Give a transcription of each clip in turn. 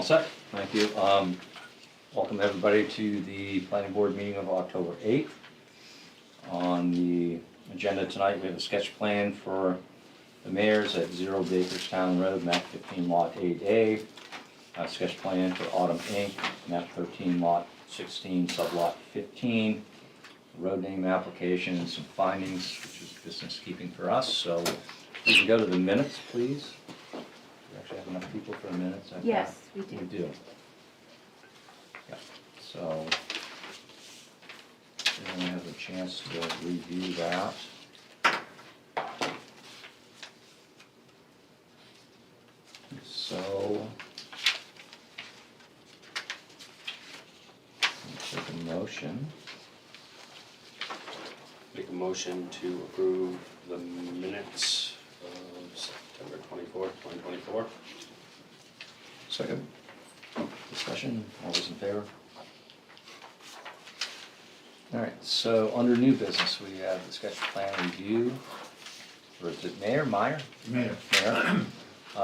All set, thank you. Welcome everybody to the planning board meeting of October 8th. On the agenda tonight, we have a sketch plan for the mayor's at 0 Bakerstown Road, map 15 lot 8A. A sketch plan for Autumn Inc., map 13 lot 16, sublot 15. Road name application and some findings, which is business keeping for us. So we can go to the minutes, please. We actually have enough people for the minutes, I thought. Yes, we do. We do. Yeah, so we have a chance to review that. So take a motion. Make a motion to approve the minutes of September 24th, 2024. Second. Discussion, all those in favor? All right, so under new business, we have the sketch plan review. Or is it Mayor, Meyer? Mayor. Mayor?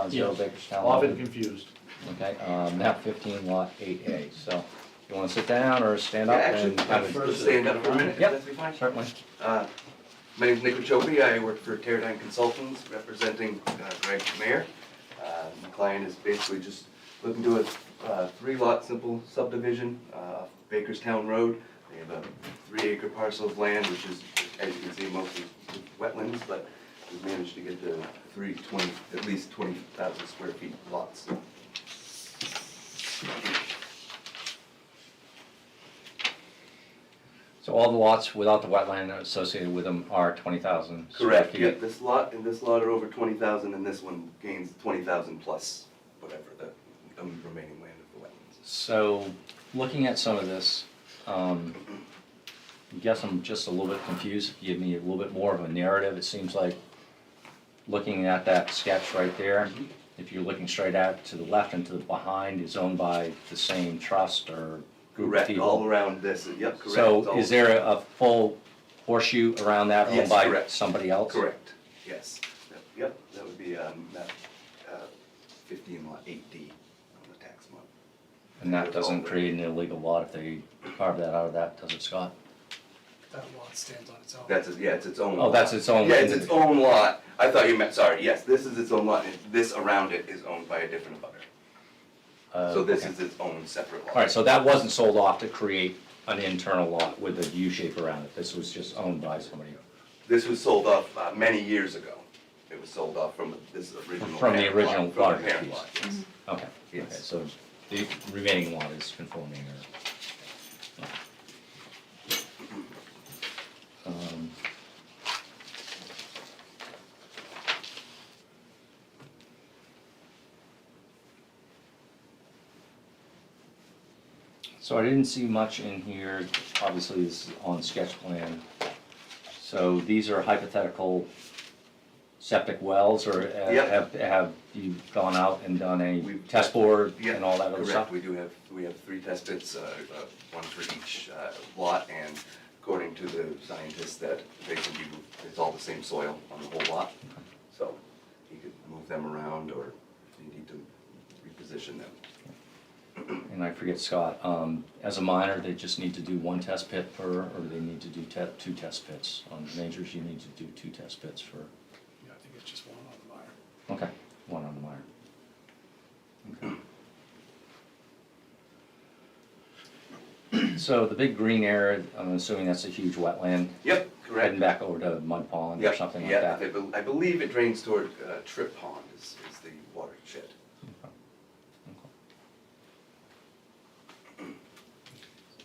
0 Yes. Bakerstown. Often Road. confused. Okay, map 15 lot 8A. So you want to sit down or stand up? Yeah, actually, and have a- first stand up for a minute, Yep. if that's fine. Certainly. My name's Nick Ochopi, I work for Teradyne Consultants, representing Greg Mayer. My client is basically just looking to a 3-lot simple subdivision off Bakerstown Road. They have a 3-acre parcel of land, which is, as you can see, mostly wetlands, but we've managed to get to at least 20,000 square feet lots. So all the lots without the wetland associated with them are 20,000 square Correct, feet? yeah, this lot and this lot are over 20,000, and this one gains 20,000 plus whatever the remaining land of the wetlands is. So, looking at some of this, I guess I'm just a little bit confused. If you give me a little bit more of a narrative, it seems like looking at that sketch right there, if you're looking straight out to the left and to the behind is owned by the same trust or group of Correct, people. all around this, yep, correct. It's So all- is there a full horseshoe around that owned Yes, by correct. somebody else? Correct, yes. Yep, that would be map 15 lot 8D on the tax map. And that doesn't create an illegal lot if they carve that out of that, does it, Scott? That lot stands on its own. It's its own Oh, lot. that's its own Yeah, it's its own lot. I thought you meant, sorry, yes, this is its own lot, and this around it is owned by a different abutter. So this Okay. is its own separate lot. All right, so that wasn't sold off to create an internal lot with a U shape around it. This was just owned by somebody This was sold off many years ago. It was sold off from this original. from the parent original lot, from water the parent piece. lot, yes. Okay, okay, Yes. so the remaining lot is conforming or? So I didn't see much in here, obviously this is on sketch plan. So these are hypothetical septic wells, or Yep. have you gone out and done a We've- test board Yeah, and all that other stuff? Correct, we have 3 test pits, one for each lot, and according to the scientists, that they can be, it's all the same soil on the whole lot. So you could move them around, or if you need to reposition them. And I forget, Scott, as a minor, they just need to do 1 test pit per, or do they need to do 2 test pits? On majors, you need to do 2 test pits for, Yeah, I think it's just one on the Meyer. okay, 1 on the minor. Okay. So the big green area, I'm assuming that's a huge wetland, Yep, correct. heading back over to Mud Pond or Yep, something like yeah, that? I believe it drains toward Trip Pond is the watershed.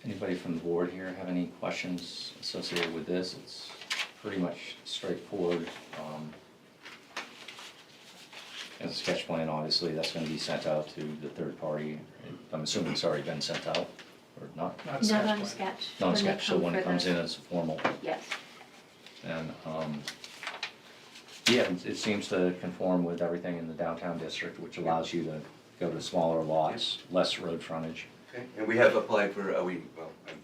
Anybody from the board here have any questions associated with this? It's pretty much straightforward. As a sketch plan, obviously, that's gonna be sent out to the third party. I'm assuming it's already been sent out, or not? Not a Not sketch on a plan. sketch. Not a when they sketch, so come when it for comes the- in as formal. Yes. And, yeah, it seems to conform with everything in the downtown district, which allows you to go to smaller lots, less road frontage. Okay, and we have applied for, I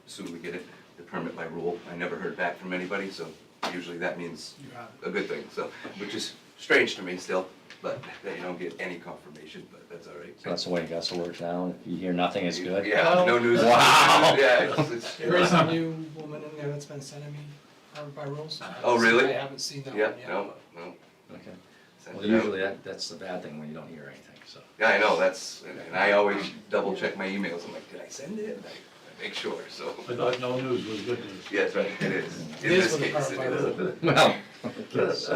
assume we get it, the permit by rule. I never heard back from anybody, so usually that means You have it. a good thing, so, which is strange to me still, but that you don't get any confirmation, but that's all right. So that's the way it got to work now. If you hear nothing, it's good. Yeah, no news. Wow. Yeah, it's. There is a new woman in there that's been sending me Harvard by rules. Oh, really? I haven't seen that one Yeah, yet. no. Okay. Send Well, it out. usually that's the bad thing when you don't hear anything, so. Yeah, I know, that's, and I always double check my emails, I'm like, did I send it? And I make sure, so. I thought no news was good news. Yes, right, it is. It In is this with the case, Harvard it by is. Well, yes.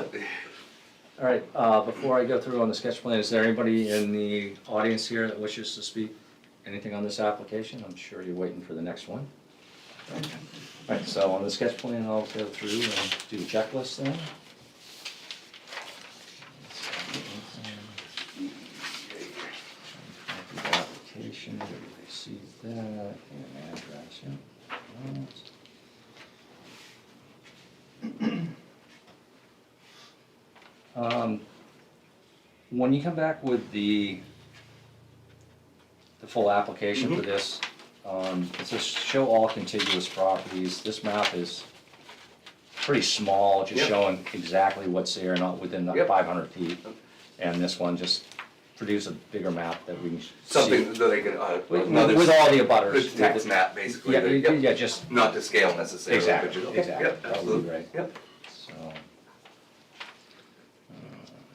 All right, before I go through on the sketch plan, is there anybody in the audience here that wishes to speak anything on this application? I'm sure you're waiting for the next one. All right, so on the sketch plan, I'll go through and do the checklist then. The application, we received that, and address, yeah. When you come back with the full application for this, it says show all contiguous properties. This map is pretty small, just Yep. showing exactly what's there, not within the Yep. 500 feet. And this one, just produce a bigger map that we can see. Something that they can, With another. with all the abutters. Good text map, basically. Yeah, that- yep. yeah, just, Not to scale necessarily, but exactly, just, exactly. yep, That would be absolutely. great. Yep. so.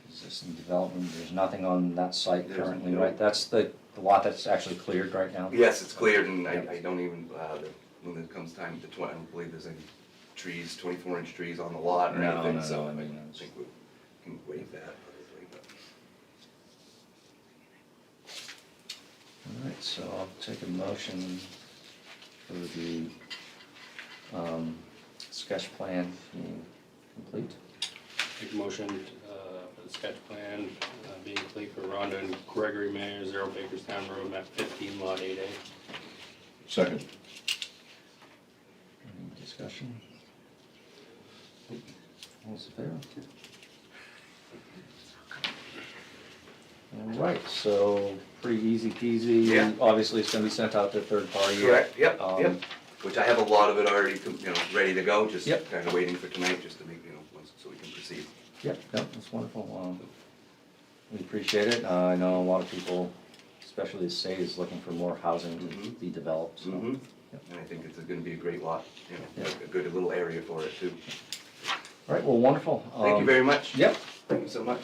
Existing development, there's nothing on that site There's currently, no- right? That's the lot that's actually cleared right now? Yes, it's cleared and Yep. I don't even, when it comes time to, I don't believe there's any trees, 24-inch trees on the lot or No, anything, no, so no, I I mean, think we can waive that probably, but. All right, so I'll take a motion for the sketch plan being complete. Make a motion for the sketch plan being complete for Rhonda and Gregory Mayer, 0 Bakerstown Road, map 15, lot 8A. Second. Any discussion? All those in favor? All right, so pretty easy peasy. Yeah. Obviously, it's gonna be sent out to third party. Correct, yep, Um, yep. Which I have a lot of it already, ready to go, just Yep. kinda waiting for tonight, just to make, so we can proceed. Yep, yep, that's wonderful. We appreciate it. I know a lot of people, especially the state, is looking for more housing to Mhm. be developed, so. Mhm. Yep. And I think it's gonna be a great lot, Yeah. a good little area for it too. All right, well, wonderful. Thank you very much. Yep, Thank you so much.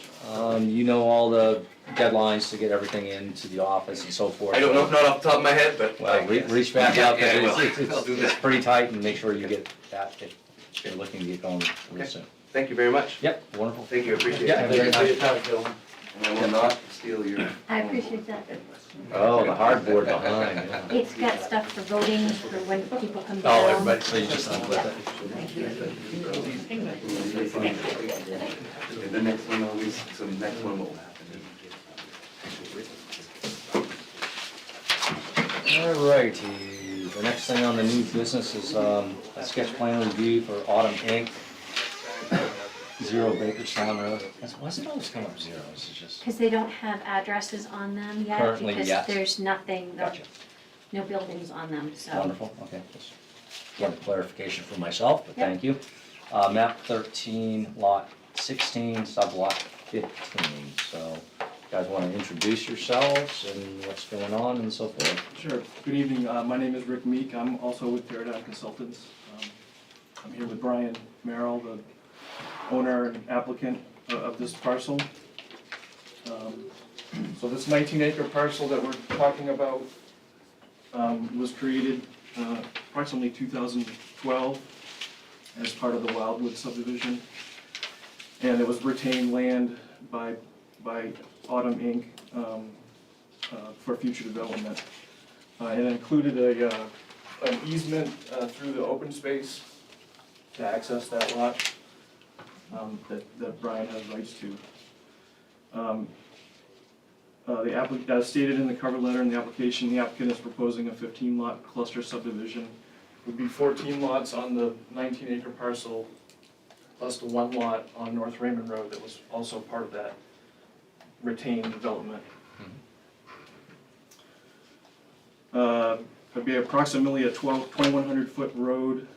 you know all the deadlines to get everything into the office and so forth. I don't know, not off the top of my head, but. Well, reach back Yeah, out, yeah, I will. because I'll do it's that. pretty tight, and make sure you get that, if you're looking to get going real Okay. soon. Thank you very much. Yep, wonderful. Thank you, I appreciate it. Yeah, very nice. And I will not steal your. I appreciate that. Oh, the hardboard behind, yeah. It's got stuff for voting, for when people come Oh, down. everybody, so you just unclip it? And the next one always, so the next one will happen. All righty, the next thing on the new business is a sketch plan review for Autumn Inc. 0 Bakerstown Road. Why does it always come up 0? Is it just? Because they don't have addresses on them yet. Currently, yes. Because there's nothing, Gotcha. no buildings on them, so. Wonderful, okay. Just wanted clarification for myself, but Yep. thank you. Map 13, lot 16, sublot 15. So, you guys want to introduce yourselves and what's going on and so forth? Sure. Good evening. My name is Rick Meek. I'm also with Paradigm Consultants. I'm here with Brian Merrill, the owner and applicant of this parcel. So this 19-acre parcel that we're talking about was created approximately 2012 as part of the Wildwood subdivision. And it was retained land by Autumn Inc. For future development. It included an easement through the open space to access that lot that Brian has rights to. As stated in the cover letter in the application, the applicant is proposing a 15-lot cluster subdivision. It would be 14 lots on the 19-acre parcel, plus the 1 lot on North Raymond Road that was also part of that retained development. It'd be approximately a 2,100-foot road,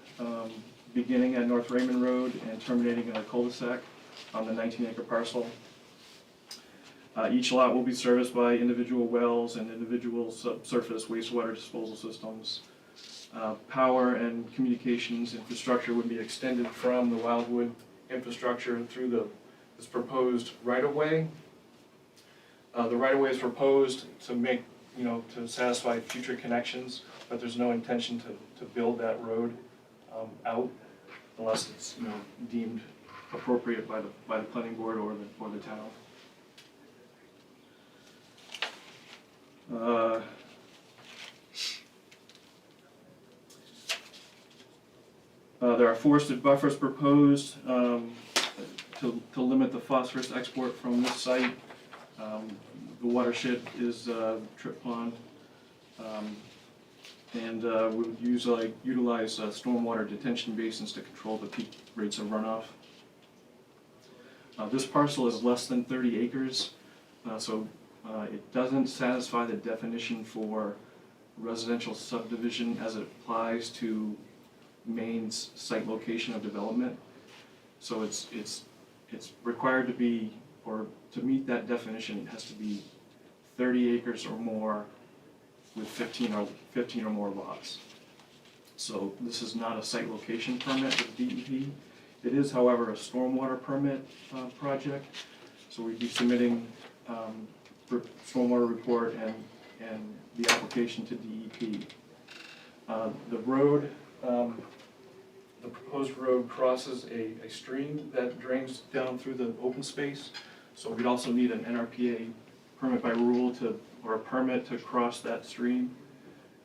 beginning at North Raymond Road and terminating in a cul-de-sac. on the 19-acre parcel. Each lot will be serviced by individual wells and individual subsurface wastewater disposal systems. Power and communications infrastructure would be extended from the Wildwood infrastructure through this proposed right-of-way. The right-of-way is proposed to make, to satisfy future connections, but there's no intention to build that road out unless it's, deemed appropriate by the planning board or the town. There are forested buffers proposed to limit the phosphorus export from this site. The watershed is Trip Pond, and we would utilize stormwater detention basins to control the peak rates of runoff. This parcel is less than 30 acres, so it doesn't satisfy the definition for residential subdivision as it applies to Maine's site location of development. So it's required to be, or to meet that definition, it has to be 30 acres or more with 15 or more lots. So this is not a site location permit with DEP. It is, however, a stormwater permit project. So we'd be submitting stormwater report and the application to DEP. The road, the proposed road crosses a stream that drains down through the open space. So we'd also need an NRPA permit by rule or a permit to cross that stream.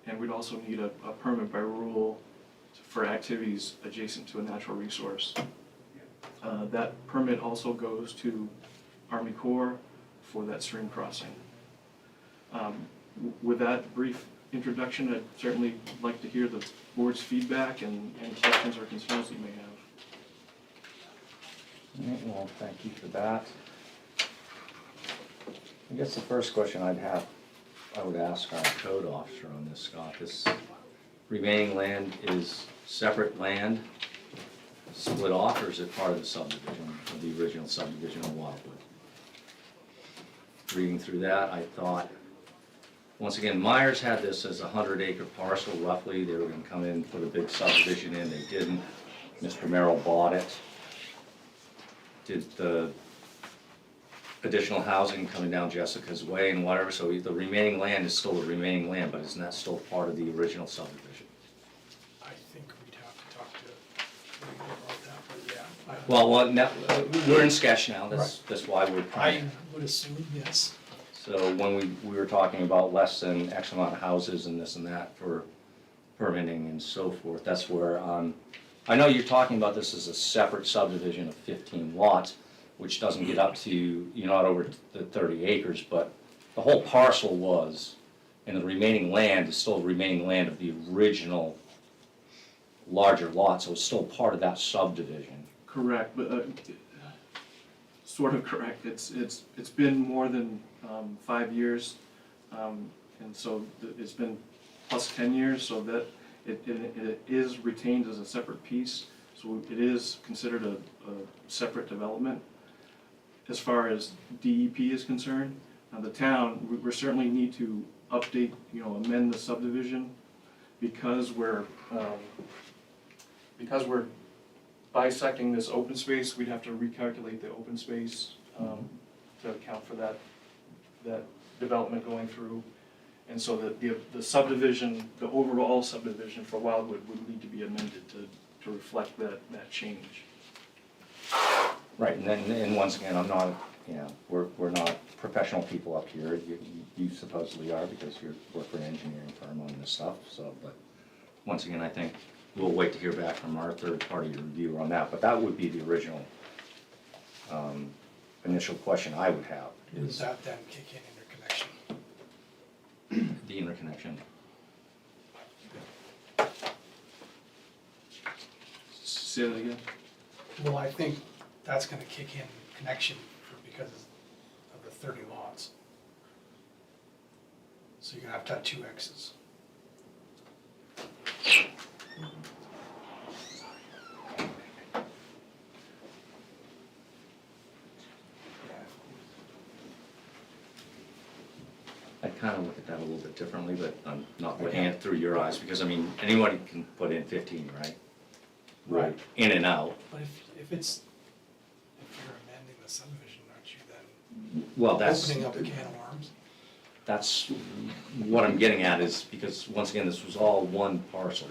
And we'd also need a permit by rule for activities adjacent to a natural resource. That permit also goes to Army Corps for that stream crossing. With that brief introduction, I'd certainly like to hear the board's feedback and any questions or concerns that you may have. All right, well, thank you for that. I guess the first question I would ask our code officer on this, Scott, this remaining land is separate land, split off, or is it part of the subdivision, of the original subdivision of Wildwood? Reading through that, I thought, once again, Myers had this as a 100-acre parcel roughly. They were gonna come in, put a big subdivision in, they didn't. Mr. Merrill bought it. Did the additional housing coming down Jessica's Way and whatever, so the remaining land is still the remaining land, but isn't that still part of the original subdivision? I think we'd have to talk to Greg about that, but yeah. Well, now, we're in sketch now, that's why we're I trying. would assume, yes. So when we were talking about less than X amount of houses and this and that for permitting and so forth, that's where, I know you're talking about this as a separate subdivision of 15 lots, which doesn't get up to, not over the 30 acres, but the whole parcel was, and the remaining land is still remaining land of the original larger lot, so it's still part of that subdivision. Correct, but sort of correct. It's been more than 5 years, and so it's been plus 10 years, so that it is retained as a separate piece. So it is considered a separate development. As far as DEP is concerned, the town, we certainly need to update, amend the subdivision because we're bisecting this open space. We'd have to recalculate the open space to account for that development going through. And so that the subdivision, the overall subdivision for Wildwood would need to be amended to reflect that change. Right, and once again, I'm not, we're not professional people up here. You supposedly are because you work for an engineering firm on this stuff, so, but once again, I think we'll wait to hear back from our third-party reviewer on that, but that would be the original initial question I would have, Would is that then kick in interconnection? the interconnection. Say that again? Well, I think that's gonna kick in connection because of the 30 lots. So you're gonna have to have 2 X's. look at that a little bit differently, but I'm not looking at it through your eyes, because I mean, anybody can put in 15, right? Right. In and out. But if you're amending the subdivision, aren't you then Well, that's, opening up a can of worms? that's what I'm getting at is, because once again, this was all one parcel.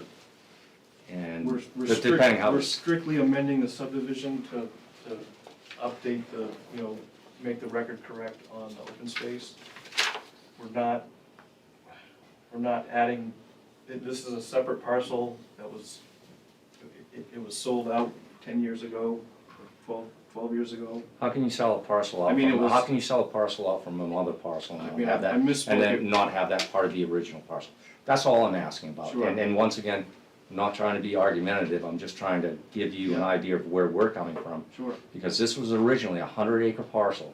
And We're depending how, we're strictly amending the subdivision to update the, make the record correct on the open space. We're not adding, this is a separate parcel that was, it was sold out 10 years ago, or 12 years ago. how can you sell a parcel out I mean, it from, was- how can you sell a parcel out from another parcel and I not mean, have I that? misspoke. And then not have that part of the original parcel? That's all I'm asking about. Sure. And once again, I'm not trying to be argumentative, I'm just trying to give you an idea of where we're coming from. Sure. Because this was originally a 100-acre parcel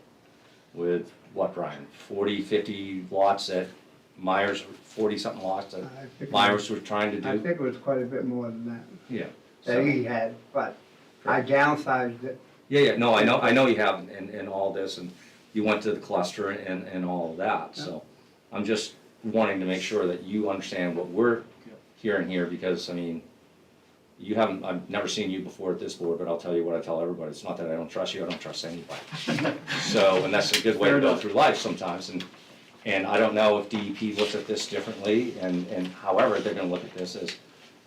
with, what, Brian, 40, 50 lots that Myers, 40-something lots that I think it Myers was trying to was- I do? think it was quite a bit more than that, Yeah. that So- he had, but I downsized it. Yeah, no, I know you have in all this, and you went to the cluster and all of that, so. I'm just wanting to make sure that you understand what we're hearing here, because, I mean, you haven't, I've never seen you before at this board, but I'll tell you what I tell everybody, it's not that I don't trust you, I don't trust anybody. So, and that's a good way to Fair go enough. through life sometimes, and I don't know if DEP looks at this differently, and however, they're gonna look at this as,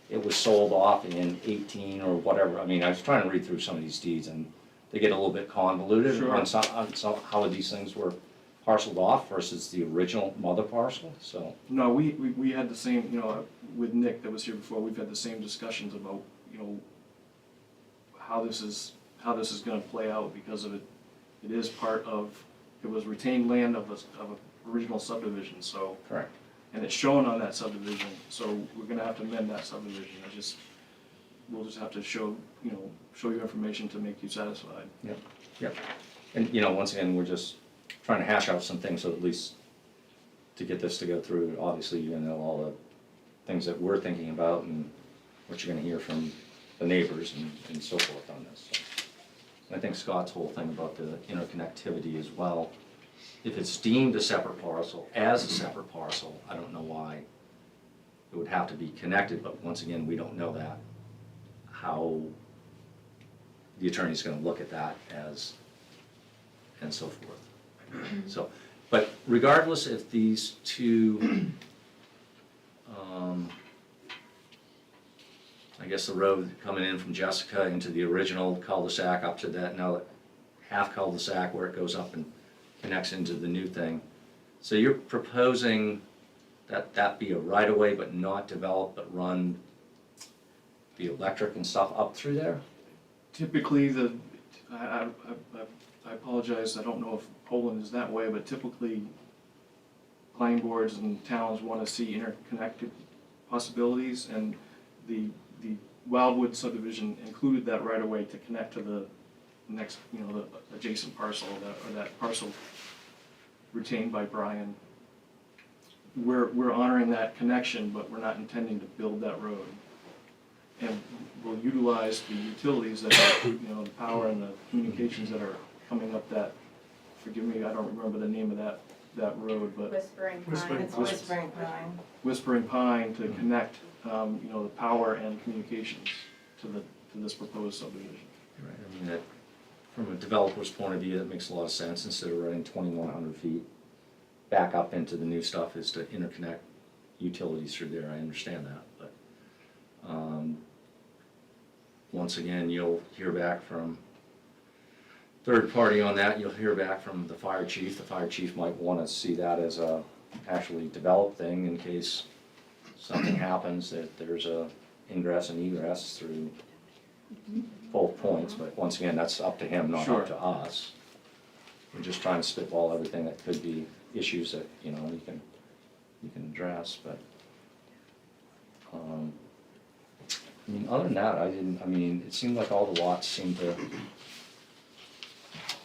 it was sold off in 18 or whatever, I mean, I was trying to read through some of these deeds, and they get a little bit convoluted Sure. on some, how these things were parceled off versus the original mother parcel, so. No, we had the same, with Nick that was here before, we've had the same discussions about, how this is gonna play out because of it. It is part of, it was retained land of a original subdivision, so, Correct. and it's shown on that subdivision, so we're gonna have to amend that subdivision. We'll just have to show you information to make you satisfied. Yep. And, once again, we're just trying to hash out some things, so at least to get this to go through, obviously, you know, all the things that we're thinking about and what you're gonna hear from the neighbors and so forth on this. So, I think Scott's whole thing about the interconnectivity as well, if it's deemed a separate parcel, as a separate parcel, I don't know why it would have to be connected, but once again, we don't know that, how the attorney's gonna look at that as, and so forth. So, but regardless if these two, I guess the road coming in from Jessica into the original cul-de-sac up to that now half cul-de-sac where it goes up and connects into the new thing. So you're proposing that that be a right-of-way but not developed, but run the electric and stuff up through there? Typically, I apologize, I don't know if Poland is that way, but typically planning boards and towns want to see interconnected possibilities, and the Wildwood subdivision included that right away to connect to the next, the adjacent parcel, or that parcel retained by Brian. We're honoring that connection, but we're not intending to build that road. And we'll utilize the utilities that are, the power and the communications that are coming up that, forgive me, I don't remember the name of that road, but Whispering Pine. It's Whis- Whispering Pine. Whispering Pine to connect, the power and communications to this proposed subdivision. Right, I mean, that, from a developer's point of view, that makes a lot of sense, instead of running 2,100 feet back up into the new stuff is to interconnect utilities through there, I understand that, but, once again, you'll hear back from third party on that, you'll hear back from the fire chief. The fire chief might wanna see that as a actually developed thing in case something happens, that there's a ingress and egress through both points, but once again, that's up to him, not Sure. up to us. We're just trying to spitball everything that could be issues that, you can address, but, other than that, it seemed like all the lots seemed to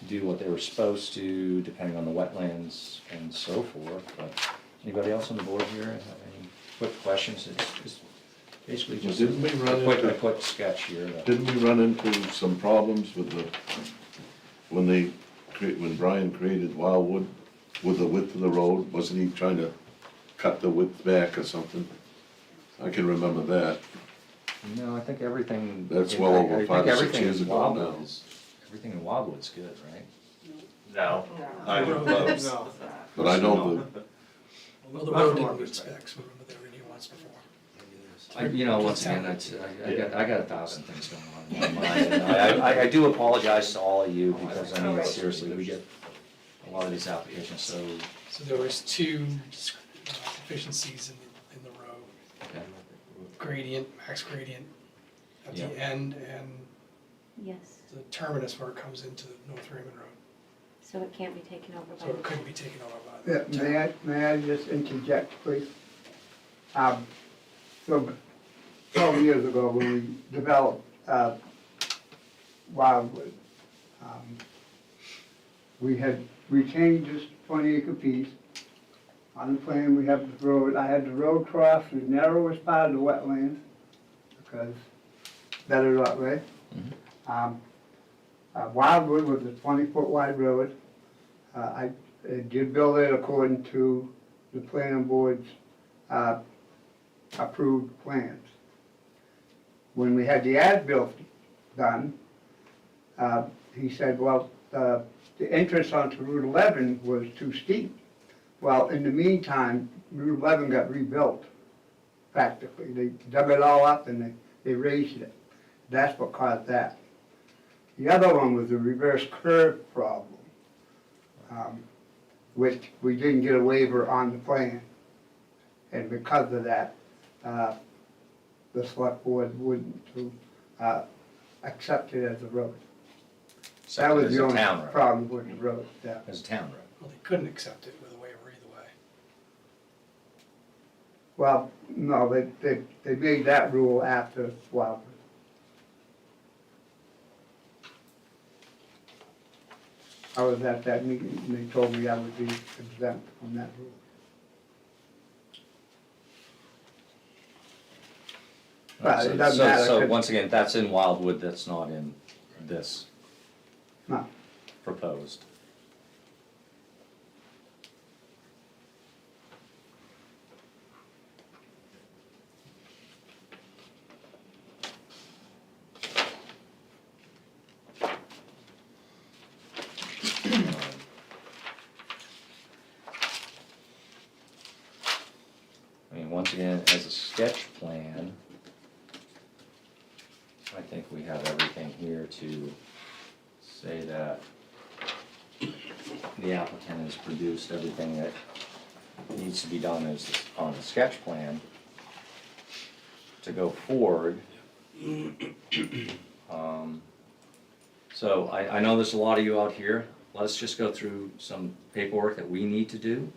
do what they were supposed to, depending on the wetlands and so forth, but anybody else on the board here have any quick questions? It's basically just Didn't we run a into, quick sketch here. didn't we run into some problems with when Brian created Wildwood with the width of the road? Wasn't he trying to cut the width back or something. I can remember that. No, I think everything. That's well over I think 5 or 6 everything years in ago Wildwood now. is- Everything in Wildwood's good, right? No, I would love. But I know Well, the road didn't meet specs, remember they were here once before. Once again, I got 1,000 things going on in my mind. And I do apologize to all of you because, I mean, seriously, we get a lot of these applications, so, So there was two deficiencies in the road, okay. gradient, max gradient at the Yeah. end, and Yes, the terminus where it comes into North Raymond Road. so it can't be taken over by So it the couldn't town. be taken over by Yeah, the town. may I just interject, please? So, 12 years ago, when we developed, Wildwood, we had retained this 20-acre piece. On the plan, we have the road, I had the road cross the narrowest part of the wetlands, because better that way. Wildwood was a 20-foot wide road. I did build it according to the planning board's approved plans. When we had the as-built done, he said, well, the entrance onto Route 11 was too steep. Well, in the meantime, Route 11 got rebuilt, practically. They dug it all up and they raised it. That's what caused that. The other one was a reverse curve problem, which we didn't get a waiver on the plan. And because of that, the select board wouldn't accept it as a road. That was As the a only town road, problem with the road, yeah. as a town road. Well, they couldn't accept it with a waiver either way. Well, no, they made that rule after Wildwood. I was at that meeting and they told me I would be exempt from that rule. Well, it doesn't matter, So 'cause- once again, that's in Wildwood, that's not in this No. proposed. I mean, once again, as a sketch plan, I think we have everything here to say that the applicant has produced everything that needs to be done as, on the sketch plan to go forward. So I know there's a lot of you out here, let's just go through some paperwork that we need to do.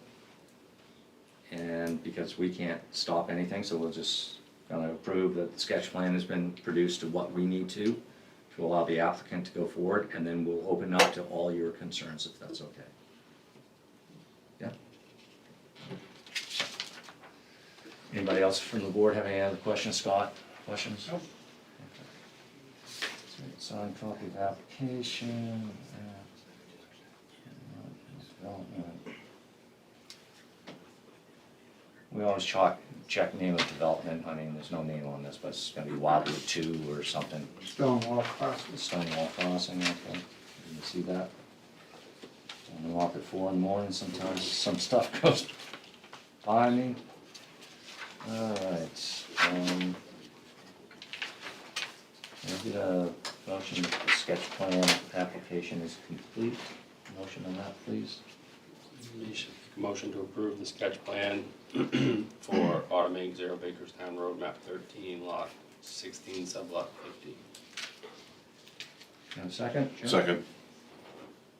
And because we can't stop anything, so we'll just gonna approve that the sketch plan has been produced to what we need to allow the applicant to go forward, and then we'll open up to all your concerns if that's okay. Yeah? Anybody else from the board have any other questions? Scott, questions? Nope. Okay. Signed copy of application. Development. We always check name of development, I mean, there's no name on this, but it's gonna be Wildwood 2 or something. Stonewall Crossing. Stonewall Crossing, okay, you see that? I'm up at 4 in the morning, sometimes some stuff goes by me. Alright, can I get a motion that the sketch plan application is complete? Motion on that, please? You should make a motion to approve the sketch plan for automating 0 Bakerstown Road, map 13, lot 16, sublot 15. Can I have a second? Jim? Second.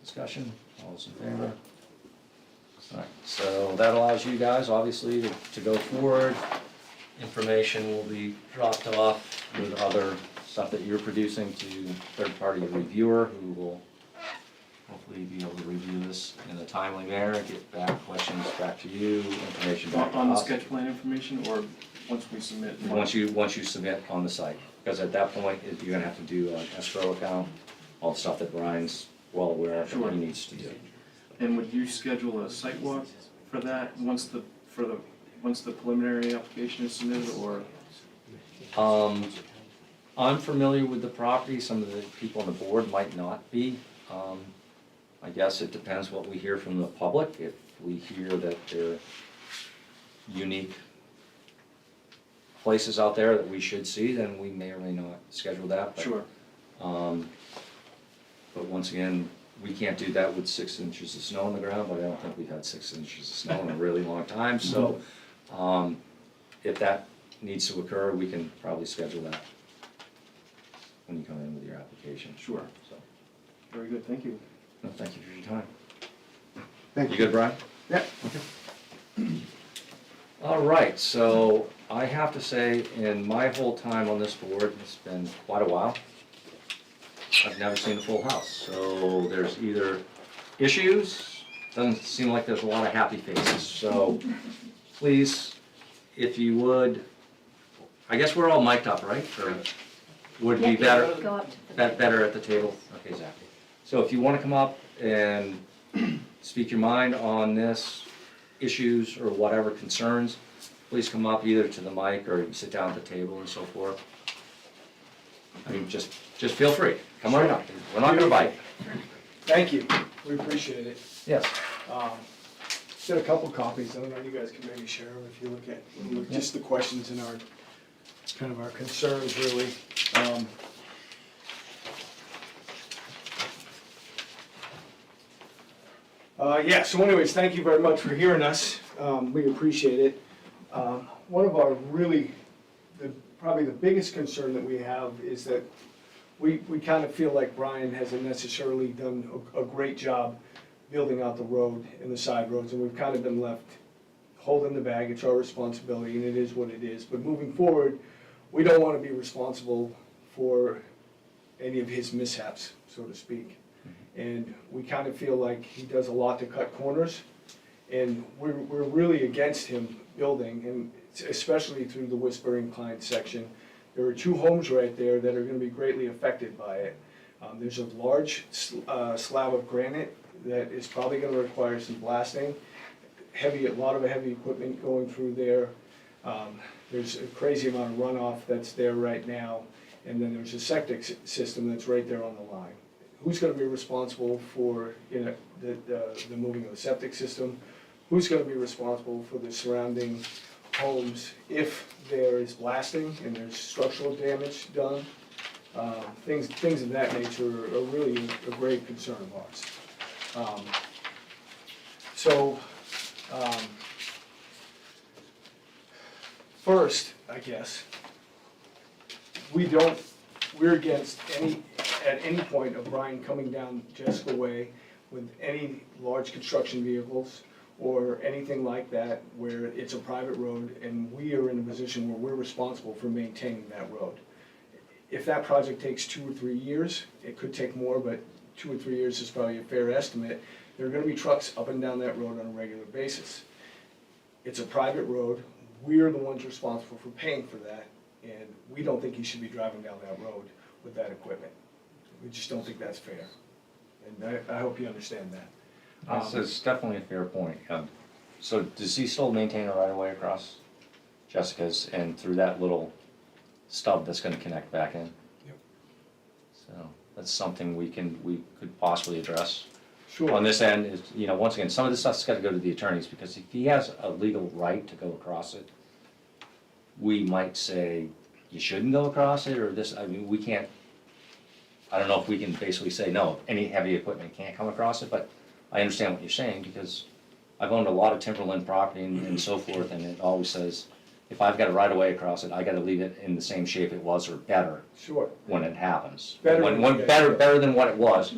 Discussion, all those in favor? Alright, so that allows you guys, obviously, to go forward. Information will be dropped off with other stuff that you're producing to third-party reviewer who will hopefully be able to review this in a timely manner, get back questions back to you, information back to On the us. sketch plan information, or once we submit? Once you submit on the site, because at that point, you're gonna have to do an escrow account, all the stuff that Brian's well aware of Sure. what he needs to do. And would you schedule a site walk for that, once for the once the preliminary application is submitted, or? I'm familiar with the property, some of the people on the board might not be. I guess it depends what we hear from the public. If we hear that there are unique places out there that we should see, then we may or may not schedule that. But, Sure. But once again, we can't do that with 6 inches of snow on the ground, but I don't think we've had 6 inches of snow in a really long time, so, if that needs to occur, we can probably schedule that when you come in with your application. Sure. So, Very good, thank you. no, thank you for your time. Thank You good, Brian? Yeah. All right, so I have to say, in my whole time on this board, it's been quite a while, I've never seen a full house. So there's either issues, doesn't seem like there's a lot of happy faces. So please, if you would, I guess we're all mic'd up, right? Or would be better, Go up to the. better at the table? Okay, exactly. So if you want to come up and speak your mind on this, issues or whatever concerns, please come up either to the mic or you can sit down at the table and so forth. I mean, just feel free, come right up, we're not gonna bite. Thank you, we appreciate it. Yes. Did a couple copies, I don't know, you guys can maybe share them if you look at, just the questions and our, kind of our concerns really. Yeah, so anyways, thank you very much for hearing us, we appreciate it. One of our really, probably the biggest concern that we have is that we kind of feel like Brian hasn't necessarily done a great job building out the road and the side roads, and we've kind of been left holding the bag. It's our responsibility, and it is what it is. But moving forward, we don't want to be responsible for any of his mishaps, so to speak. And we kind of feel like he does a lot to cut corners, and we're really against him building, and especially through the Whispering Pines section. There are 2 homes right there that are gonna be greatly affected by it. There's a large slab of granite that is probably gonna require some blasting. A lot of heavy equipment going through there. There's a crazy amount of runoff that's there right now. And then there's a septic system that's right there on the line. Who's gonna be responsible for, the moving of the septic system? Who's gonna be responsible for the surrounding homes if there is blasting and there's structural damage done? Things of that nature are really a great concern of ours. First, I guess, we're against at any point of Brian coming down Jessica Way with any large construction vehicles or anything like that where it's a private road and we are in a position where we're responsible for maintaining that road. If that project takes 2 or 3 years, it could take more, but 2 or 3 years is probably a fair estimate. There are gonna be trucks up and down that road on a regular basis. It's a private road, we're the ones responsible for paying for that, and we don't think he should be driving down that road with that equipment. We just don't think that's fair, and I hope you understand that. It's definitely a fair point. So does he still maintain a right of way across Jessica's and through that little stub that's gonna connect back in? Yep. So that's something we could possibly address. Sure. On this end is, once again, some of this stuff's gotta go to the attorneys, because if he has a legal right to go across it, we might say, you shouldn't go across it, or this, we can't, I don't know if we can basically say, no, any heavy equipment can't come across it, but I understand what you're saying, because I've owned a lot of timberland property and so forth, and it always says, if I've got a right of way across it, I gotta leave it in the same shape it was or better Sure. when it happens. Better When, than when, what it better, is. better than what it was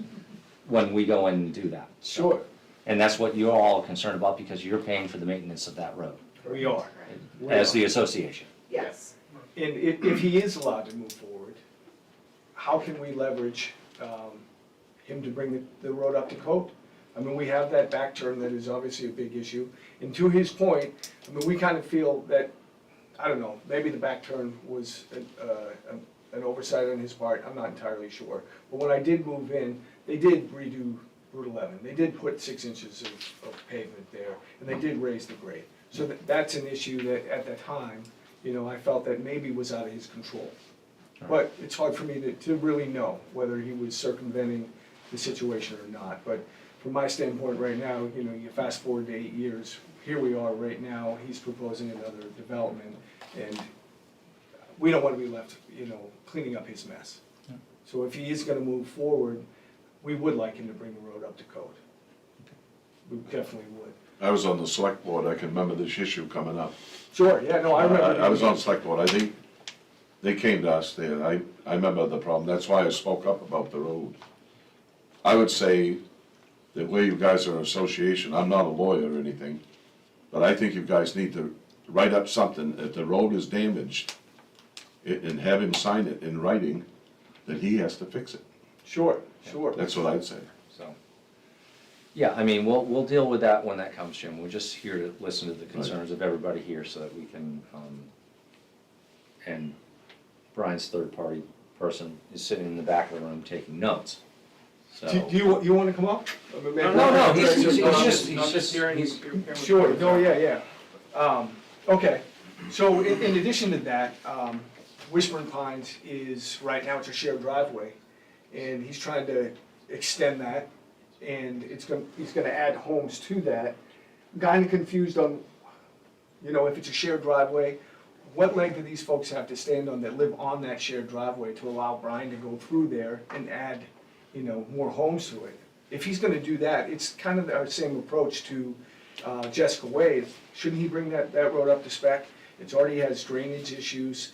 when we go in and do that. So- Sure, And that's what you're all concerned about, because you're paying for the maintenance of that road, we are. as the association. Yes. And if he is allowed to move forward, how can we leverage him to bring the road up to code? I mean, we have that back turn that is obviously a big issue. And to his point, I mean, we kind of feel that, I don't know, maybe the back turn was an oversight on his part, I'm not entirely sure. But when I did move in, they did redo Route 11. They did put 6 inches of pavement there, and they did raise the grade. So that's an issue that at the time, you know, I felt that maybe was out of his control. But it's hard for me to really know whether he was circumventing the situation or not. But from my standpoint right now, you know, you fast forward to 8 years, here we are right now, he's proposing another development, and we don't wanna be left, you know, cleaning up his mess. Yeah. So if he is gonna move forward, we would like him to bring the road up to code. We definitely would. I was on the select board, I can remember this issue coming up. Sure, yeah, no, I remember. I was on select board, I think, they came to us there, I remember the problem, that's why I spoke up about the road. I would say that where you guys are an association, I'm not a lawyer or anything, but I think you guys need to write up something, if the road is damaged, and have him sign it in writing, that he has to fix it. Sure, sure. That's what I'd say. So, yeah, I mean, we'll deal with that when that comes, Jim. We're just here to listen to the concerns of everybody here so that we can, and Brian's third-party person is sitting in the back of the room taking notes, so. Do you wanna come up? No, he's just. Sure, no, yeah. Okay, so in addition to that, Whispering Pines is, right now it's a shared driveway, and he's trying to extend that, and he's gonna add homes to that. Kinda confused on, you know, if it's a shared driveway, what leg do these folks have to stand on that live on that shared driveway to allow Brian to go through there and add, you know, more homes to it? If he's gonna do that, it's kind of our same approach to Jessica Way. Shouldn't he bring that road up to spec? It's already has drainage issues.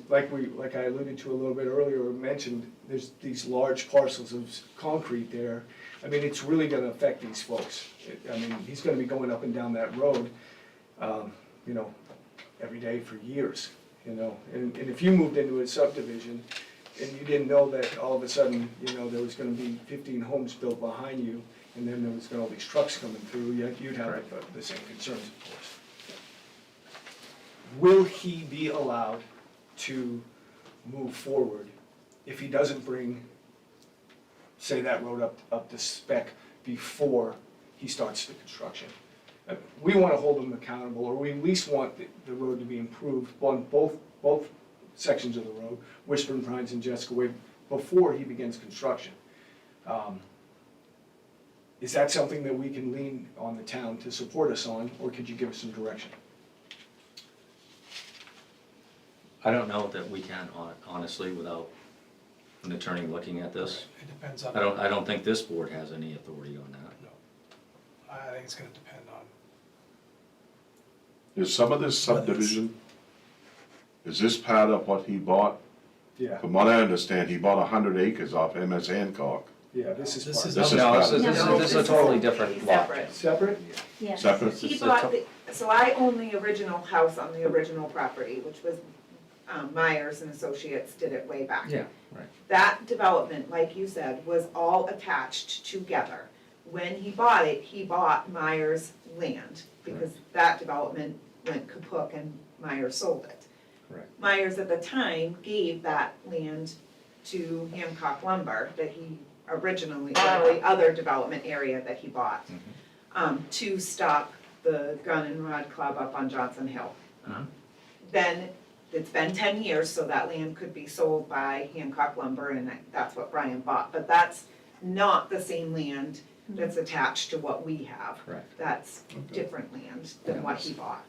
Like I alluded to a little bit earlier, or mentioned, there's these large parcels of concrete there. I mean, it's really gonna affect these folks. I mean, he's gonna be going up and down that road, you know, every day for years, you know? And if you moved into a subdivision and you didn't know that all of a sudden, you know, there was gonna be 15 homes built behind you, and then there was gonna all these trucks coming through, you'd have the same concerns, of course. Will he be allowed to move forward if he doesn't bring, say, that road up to spec before he starts the construction? We wanna hold him accountable, or we at least want the road to be improved on both sections of the road, Whispering Pines and Jessica Way, before he begins construction. Is that something that we can lean on the town to support us on, or could you give us some direction? I don't know that we can, honestly, without an attorney looking at this. It depends on. I don't think this board has any authority on that. I think it's gonna depend on. Is some of this subdivision, is this part of what he bought? Yeah, From what I understand, he bought 100 acres off MS Hancock. yeah, this is This part. is This is No, part this of is, it. this is a totally different lot. Separate. Separate? Yes. Separate? He bought the, so I own the original house on the original property, which was Myers and Associates did it way back. Yeah, right. That development, like you said, was all attached together. When he bought Myers land, because that development went kaput and Myers sold it. Correct. Myers at the time gave that land to Hancock Lumber that he originally, or the other development area that he bought, to stop the gun and rod club up on Johnson Hill. Then it's been 10 years, so that land could be sold by Hancock Lumber, and that's what Brian bought. But that's not the same land that's attached to what we have. Correct. That's different land than what he bought.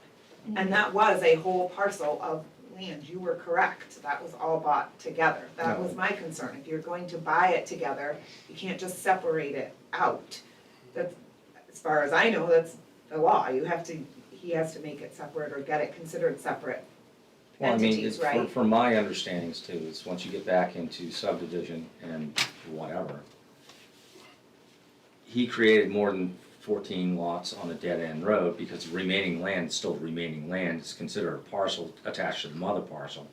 And And that was a whole parcel of land, you were correct, that was all bought together. That was my concern, if you're going to buy it together, you can't just separate it out. That's, as far as I know, that's the law, he has to make it separate or get it considered separate Well, I mean, entities, it's, right? from my understandings too, it's once you get back into subdivision and whatever, he created more than 14 lots on a dead-end road because remaining land is still remaining land. It's considered a parcel attached to the mother parcel.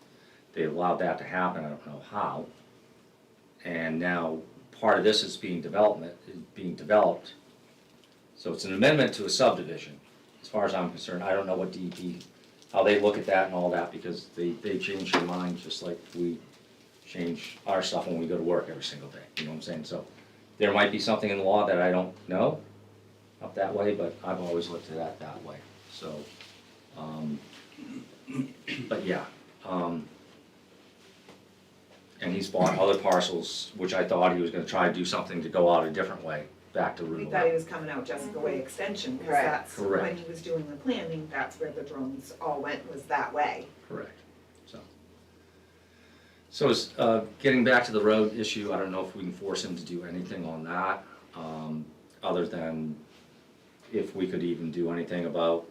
They allowed that to happen, I don't know how. And now, part of this is being developed. So it's an amendment to a subdivision, as far as I'm concerned. I don't know what DEP, how they look at that and all that, because they change their mind just like we change our stuff when we go to work every single day, you know what I'm saying? So there might be something in the law that I don't know up that way, but I've always looked at that way. So But yeah, and he's bought other parcels, which I thought he was gonna try to do something to go out a different way, back to We Route thought he 11. was coming out Jessica Way Extension, because Right. that's, when Correct. he was doing the planning, that's where the drones all went, was that way. Correct, so. So is, getting back to the road issue, I don't know if we can force him to do anything on that, other than if we could even do anything about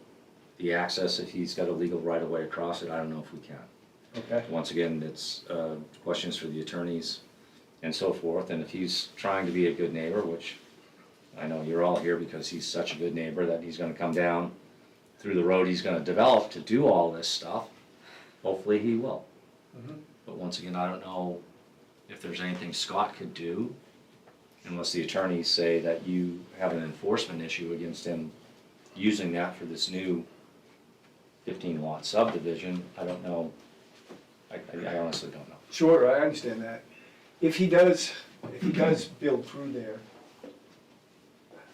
the access, if he's got a legal right of way across it, I don't know if we can. Okay. Once again, it's questions for the attorneys and so forth, and if he's trying to be a good neighbor, which I know you're all here because he's such a good neighbor that he's gonna come down through the road he's gonna develop to do all this stuff, hopefully he will. But once again, I don't know if there's anything Scott could do, unless the attorneys say that you have an enforcement issue against him using that for this new 15-lot subdivision. I don't know. I honestly don't know. Sure, I understand that. If he does build through there,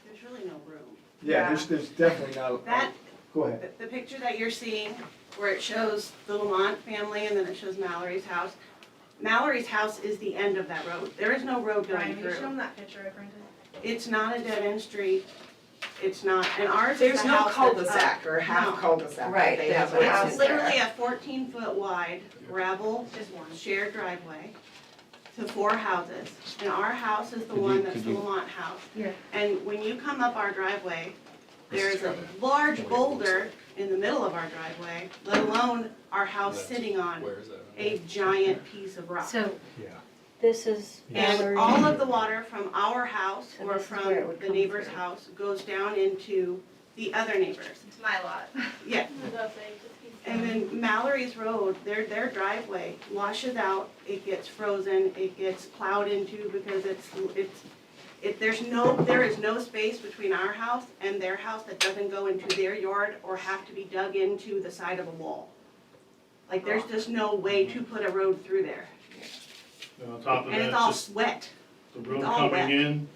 There's really no room. yeah, there's definitely not, That, go ahead. the picture that you're seeing, where it shows the Lamont family and then it shows Mallory's house is the end of that road. There is no road going Brian, will you show through. them that picture I printed? It's not a dead-end street. It's not, and ours is There's the no house that's up. cul-de-sac or half No. cul-de-sac Right, that they that's have what around It's there. literally a 14-foot wide gravel Just one. shared driveway to 4 houses. And our house is the Could you- one that's could the you- Lamont house. Yeah. And when you come up our driveway, there's a large boulder in the middle of our driveway, let alone our house sitting on Where is that? a giant piece of rock. So Yeah. this is And Mallory. all of the water from our house So or this is from where it would the come neighbor's through. house goes down into the other neighbors. It's my lot. Yeah, They'll say, just keep and going. then Mallory's Road, their driveway washes out, it gets frozen, it gets plowed into because there is no space between our house and their house that doesn't go into their yard or have to be dug into the side of a wall. Like, there's just no way to put a road through there, And on top of and that, it's all just wet. the road it's all wet. coming in,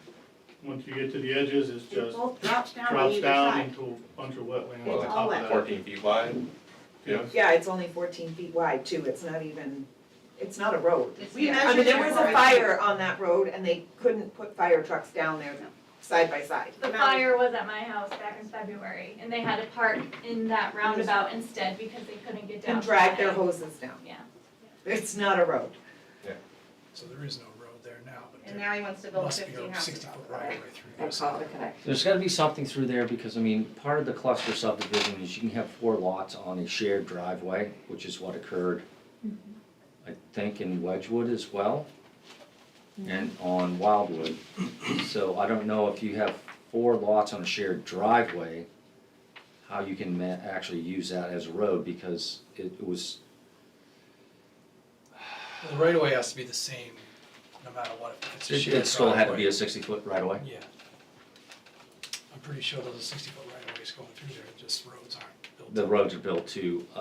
once you get to the edges, it's It just both drops down on drops either down side. into a bunch of wetland It's on all top wet. of that. 14 feet wide. Yeah. Yeah, it's only 14 feet wide too, it's not even, it's not a road. We I measured mean, there it was for a fire on that road and they couldn't put fire trucks down there side by side. The fire was at my house back in February, and they had to park in that roundabout instead because they couldn't get down. And drag their Friday. hoses down. Yeah. It's not a road. So there is no road there now, but And there now he wants to build must be 15 a houses. 60-foot right of way through there. That's all the connection. There's gotta be something through there, because I mean, part of the cluster subdivision is you can have 4 lots on a shared driveway, which is what occurred, I think, in Wedgewood as well, and on Wildwood. So I don't know if you have 4 lots on a shared driveway, how you can actually use that as a road, because it was, The right of way has to be the same, no matter what, if it's a shared it still had to driveway. be a 60-foot right of way. Yeah. I'm pretty sure there's a 60-foot right of ways going through there, just roads aren't built. The roads are built to a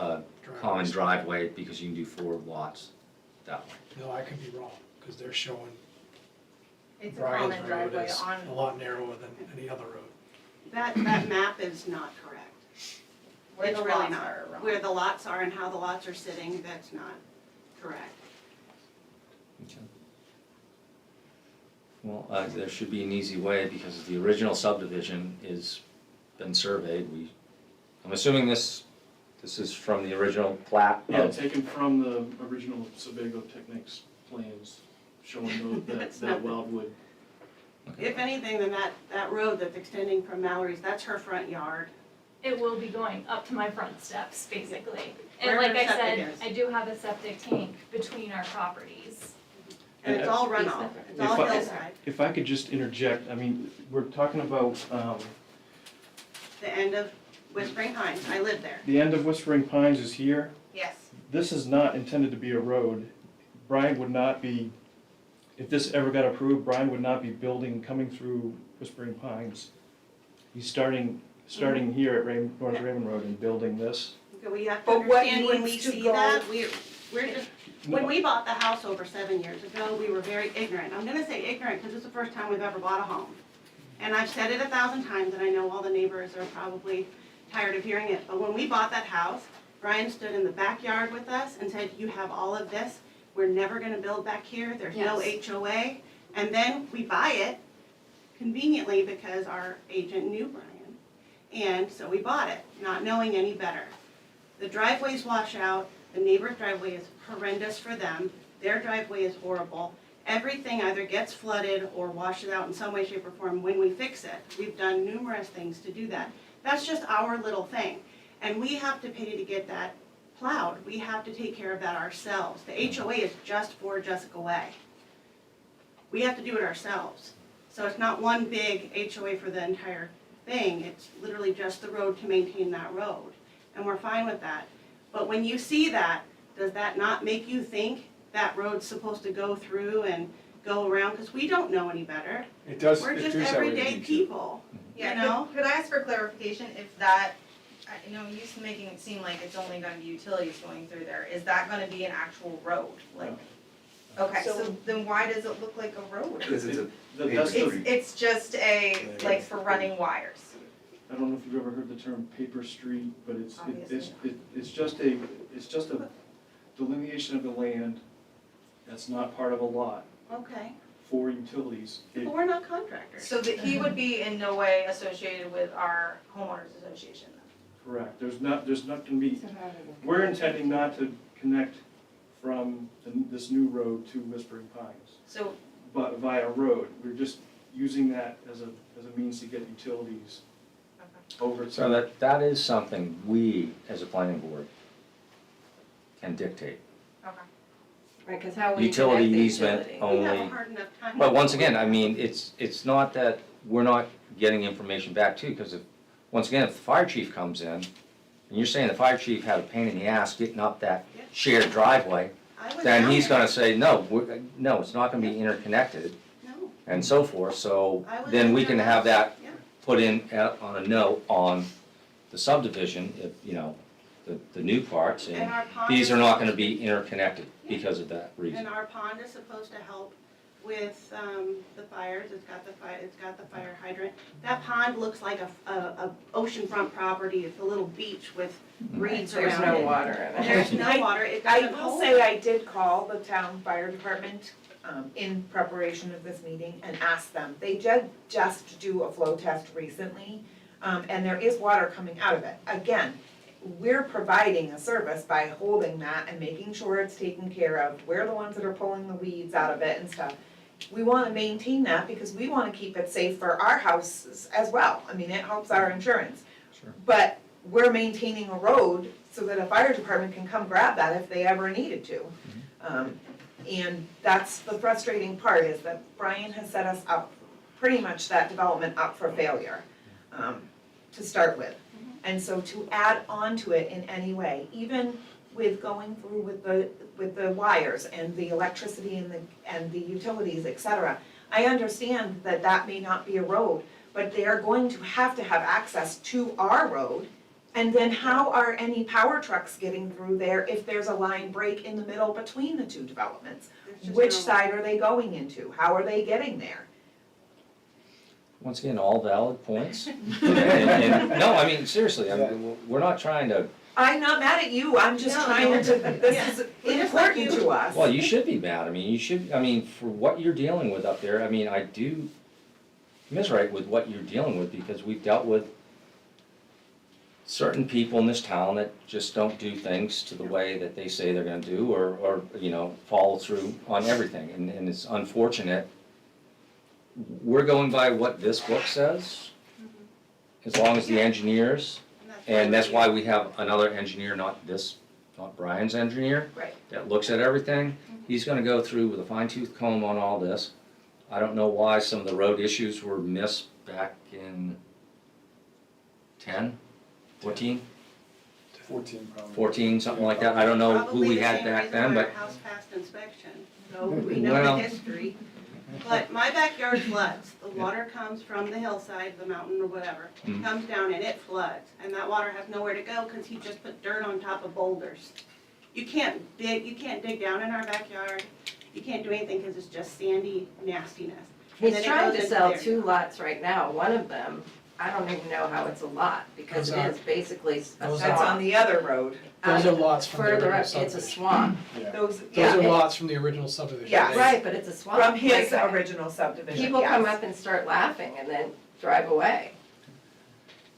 common Driveways. driveway, because you can do 4 lots that way. No, I could be wrong, because they're showing It's a Brian's common road driveway is on. a lot narrower than any other road. That map is not correct. Where It's the really lots not. are wrong. Where the lots are and how the lots are sitting, that's not correct. Well, there should be an easy way, because the original subdivision is been surveyed. I'm assuming this is from the original plat Yeah, of, taken from the original Sebago Technics plans showing that That's not- Wildwood. If anything, then that road that's extending from Mallory's, that's her front yard. It will be going up to my front steps, basically. And Where like her I septic said, is. I do have a septic tank between our properties. And it's all runoff, it's all If I- hillside. If I could just interject, I mean, we're talking about, The end of Whispering Pines, I live there. the end of Whispering Pines is here. Yes. This is not intended to be a road. Brian would not be, if this ever got approved, Brian would not be building, coming through Whispering Pines. He's starting here at North Yeah. Raven Road and building this. Okay, well, you have to But what understand, when we needs to see go- that, we're just, when we bought the house over 7 years ago, we were very ignorant. I'm gonna say ignorant because it's the first time we've ever bought a home. And I've said it 1,000 times, and I know all the neighbors are probably tired of hearing it, but when we bought that house, Brian stood in the backyard with us and said, you have all of this, we're never gonna build back here, there's no HOA. And then we buy it conveniently because our agent knew Brian. And so we bought it, not knowing any better. The driveways wash out, the neighbor's driveway is horrendous for them, their driveway is horrible. Everything either gets flooded or washes out in some way, shape, or form when we fix it. We've done numerous things to do that. That's just our little thing. And we have to pay to get that plowed. We have to take care of that ourselves. The HOA is just for Jessica Way. We have to do it ourselves. So it's not one big HOA for the entire thing. It's literally just the road to maintain that road. And we're fine with that. But when you see that, does that not make you think that road's supposed to go through and go around? Because we don't know any better. It does, We're it just appears that way to everyday me too. people, you know? Could I ask for clarification if that, you know, you used to making it seem like it's only gonna be utilities going through there, is that gonna be an actual road, like? Okay, so then why does it look like a road? Because it's a That's paper the- street. It's just a, like for running wires. I don't know if you've ever heard the term paper street, but it's Obviously it's just a delineation of the land that's not part of a lot Okay, for utilities. but we're not contractors. So that he would be in no way associated with our homeowners association then? Correct, there's not gonna be, we're intending not to connect from this new road to Whispering Pines, So, but via road, we're just using that as a means to get utilities over to. So that is something we, as a planning board, can dictate. okay. Right, because how would you Utility connect the easement utility? We have a only, hard enough time. but once again, I mean, it's not that we're not getting information back too, because if, once again, if the fire chief comes in, and you're saying the fire chief had a pain in the ass getting up that Yeah. shared driveway, I was then down he's there. gonna say, no, no, it's not gonna be interconnected, No, and so forth, so I was then we down can there have last- that yeah. put in on a note on the subdivision, if, you know, the new parts, And and our pond these is are not supposed gonna to- be interconnected because of that reason. And our pond is supposed to help with the fires, it's got the fire hydrant. That pond looks like a oceanfront property, it's a little beach with reeds around it. There's no water in it. There's no water, it I doesn't will hold. say I did call the town fire department in preparation of this meeting and asked them. They did just do a flow test recently, and there is water coming out of it. Again, we're providing a service by holding that and making sure it's taken care of. We're the ones that are pulling the weeds out of it and stuff. We wanna maintain that because we wanna keep it safe for our houses as well. I mean, it helps our insurance. Sure. But we're maintaining a road so that a fire department can come grab that if they ever needed to. And that's the frustrating part, is that Brian has set us up, pretty much that development up for failure, to start with. And so to add on to it in any way, even with going through with the wires and the electricity and the utilities, et cetera, I understand that that may not be a road, but they are going to have access to our road. And then how are any power trucks getting through there if there's a line break in the middle between the two developments? There's just Which no- side are they going into? How are they getting there? Once again, all valid points. And no, I mean, seriously, I mean, we're not trying to, I'm not mad at you, I'm just No, trying no. to, Yeah. this is We're just like important you. to us. well, you should be mad, I mean, you should, I mean, for what you're dealing with up there, I mean, I do commiserate with what you're dealing with, because we've dealt with certain people in this town that just don't do things to the way that they say they're gonna do, or, you know, follow through on everything, and it's unfortunate. We're going by what this book says, as long as the engineers, and that's why we have another engineer, not Brian's engineer, Right. that looks at everything. He's gonna go through with a fine tooth comb on all this. I don't know why some of the road issues were missed back in 10, 14, 14 probably. 14, something like that. I don't know who we had back then, but, Probably the same reason why our house passed inspection, so we know the Well- history. But my backyard floods, the water comes from the hillside, the mountain or whatever, Mhm. comes down and it floods, and that water has nowhere to go because he just put dirt on top of boulders. You can't dig down in our backyard, you can't do anything because it's just sandy nastiness. And He's then it trying goes to into sell their 2 lots right now, one of them I don't even know how it's a lot, because Those it are- is basically a those That's on swamp. the other road. Those are lots from the Further original up, it's a subdivision. swamp. Yeah. Those, Those yeah, are it- lots from the original subdivision. Yeah, They- Right, but it's a swamp. from his Like, original subdivision, People come yes. up and start laughing and then drive away.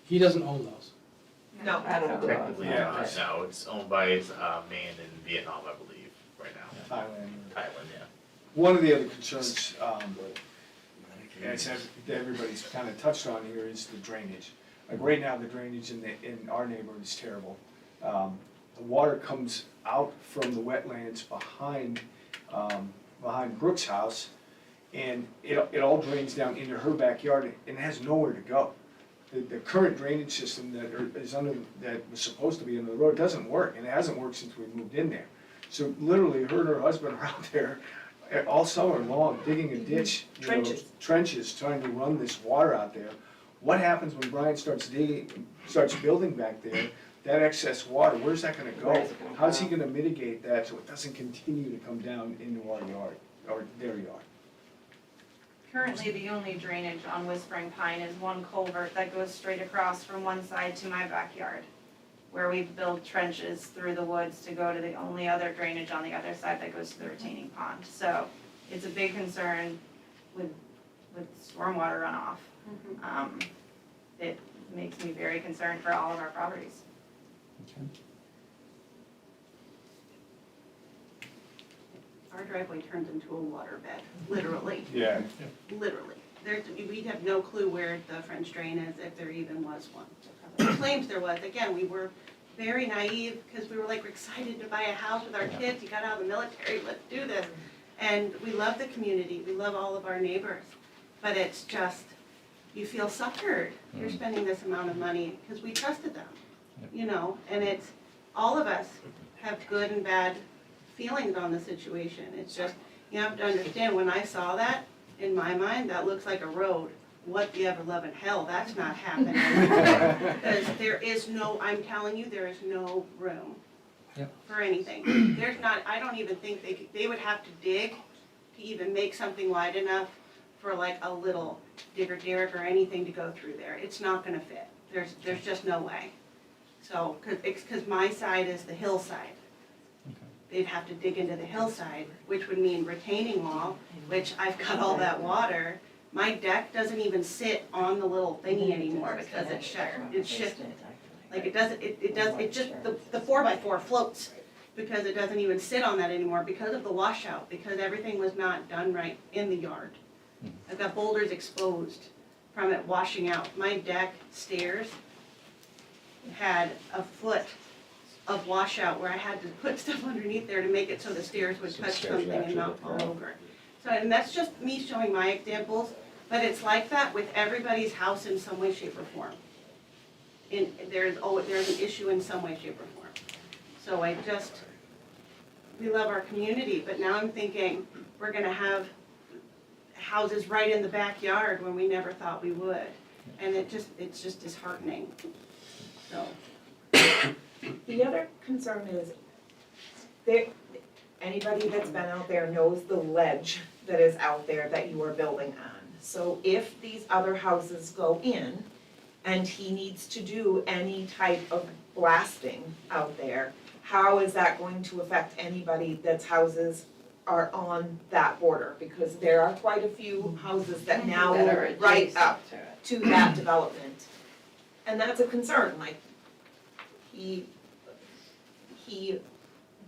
He doesn't own those. No, I don't know. who owns Technically, that, no, it's owned by a man in Vietnam, I believe, right now. Thailand. Thailand, yeah. One of the other concerns, as everybody's kind of touched on here, is the drainage. Like right now, the drainage in our neighborhood is terrible. The water comes out from the wetlands behind Brooke's house, and it all drains down into her backyard, and it has nowhere to go. The current drainage system that was supposed to be under the road doesn't work, and it hasn't worked since we moved in there. So literally, her and her husband are out there all summer long, digging a ditch, you know, trenches, trying to run this water out there. What happens when Brian starts building back there? That excess water, where's that gonna go? Where's it gonna How's he go? gonna mitigate that so it doesn't continue to come down into our yard, or their yard? Currently, the only drainage on Whispering Pine is one culvert that goes straight across from one side to my backyard, where we've built trenches through the woods to go to the only other drainage on the other side that goes to the retaining pond. So it's a big concern with stormwater runoff. It makes me very concerned for all of our properties. Our driveway turns into a waterbed, literally, Yeah. literally. We'd have no clue where the French drain is, if there even was one. He claims there was, again, we were very naive, because we were like, we're excited to buy a house with our kids, you got out of the military, let's do this. And we love the community, we love all of our neighbors, but it's just, you feel suckered. You're spending this amount of money, because we trusted them, you know, and it's, all of us have good and bad feelings on the situation. It's just, you have to understand, when I saw that, in my mind, that looks like a road. What the ever loving hell, that's not happening. Because there is no, I'm telling you, there is no room Yep. for anything. There's not, I don't even think they would have to dig to even make something wide enough for like a little digger derrick or anything to go through there. It's not gonna fit. There's just no way. So, cause my side is the hillside. They'd have to dig into the hillside, which would mean retaining wall, which I've got all that water. My deck doesn't even sit on the little thingy anymore because it's shifted. Like it doesn't, it just, the 4x4 floats because it doesn't even sit on that anymore because of the washout, because everything was not done right in the yard. I've got boulders exposed from it washing out. My deck stairs had a foot of washout where I had to put stuff underneath there to make it so the stairs would So the touch stairs something and actually not would fall fall. over. So, and that's just me showing my examples, but it's like that with everybody's house in some way, shape, or form. There's an issue in some way, shape, or form. So we love our community, but now I'm thinking, we're gonna have houses right in the backyard when we never thought we would. And it's just disheartening, so. The other concern is, anybody that's been out there knows the ledge that is out there that you are building on. So if these other houses go in and he needs to do any type of blasting out there, how is that going to affect anybody that's houses are on that border? Because there are quite a few houses that now That are will right adjacent up to it. to that development. And that's a concern, like, he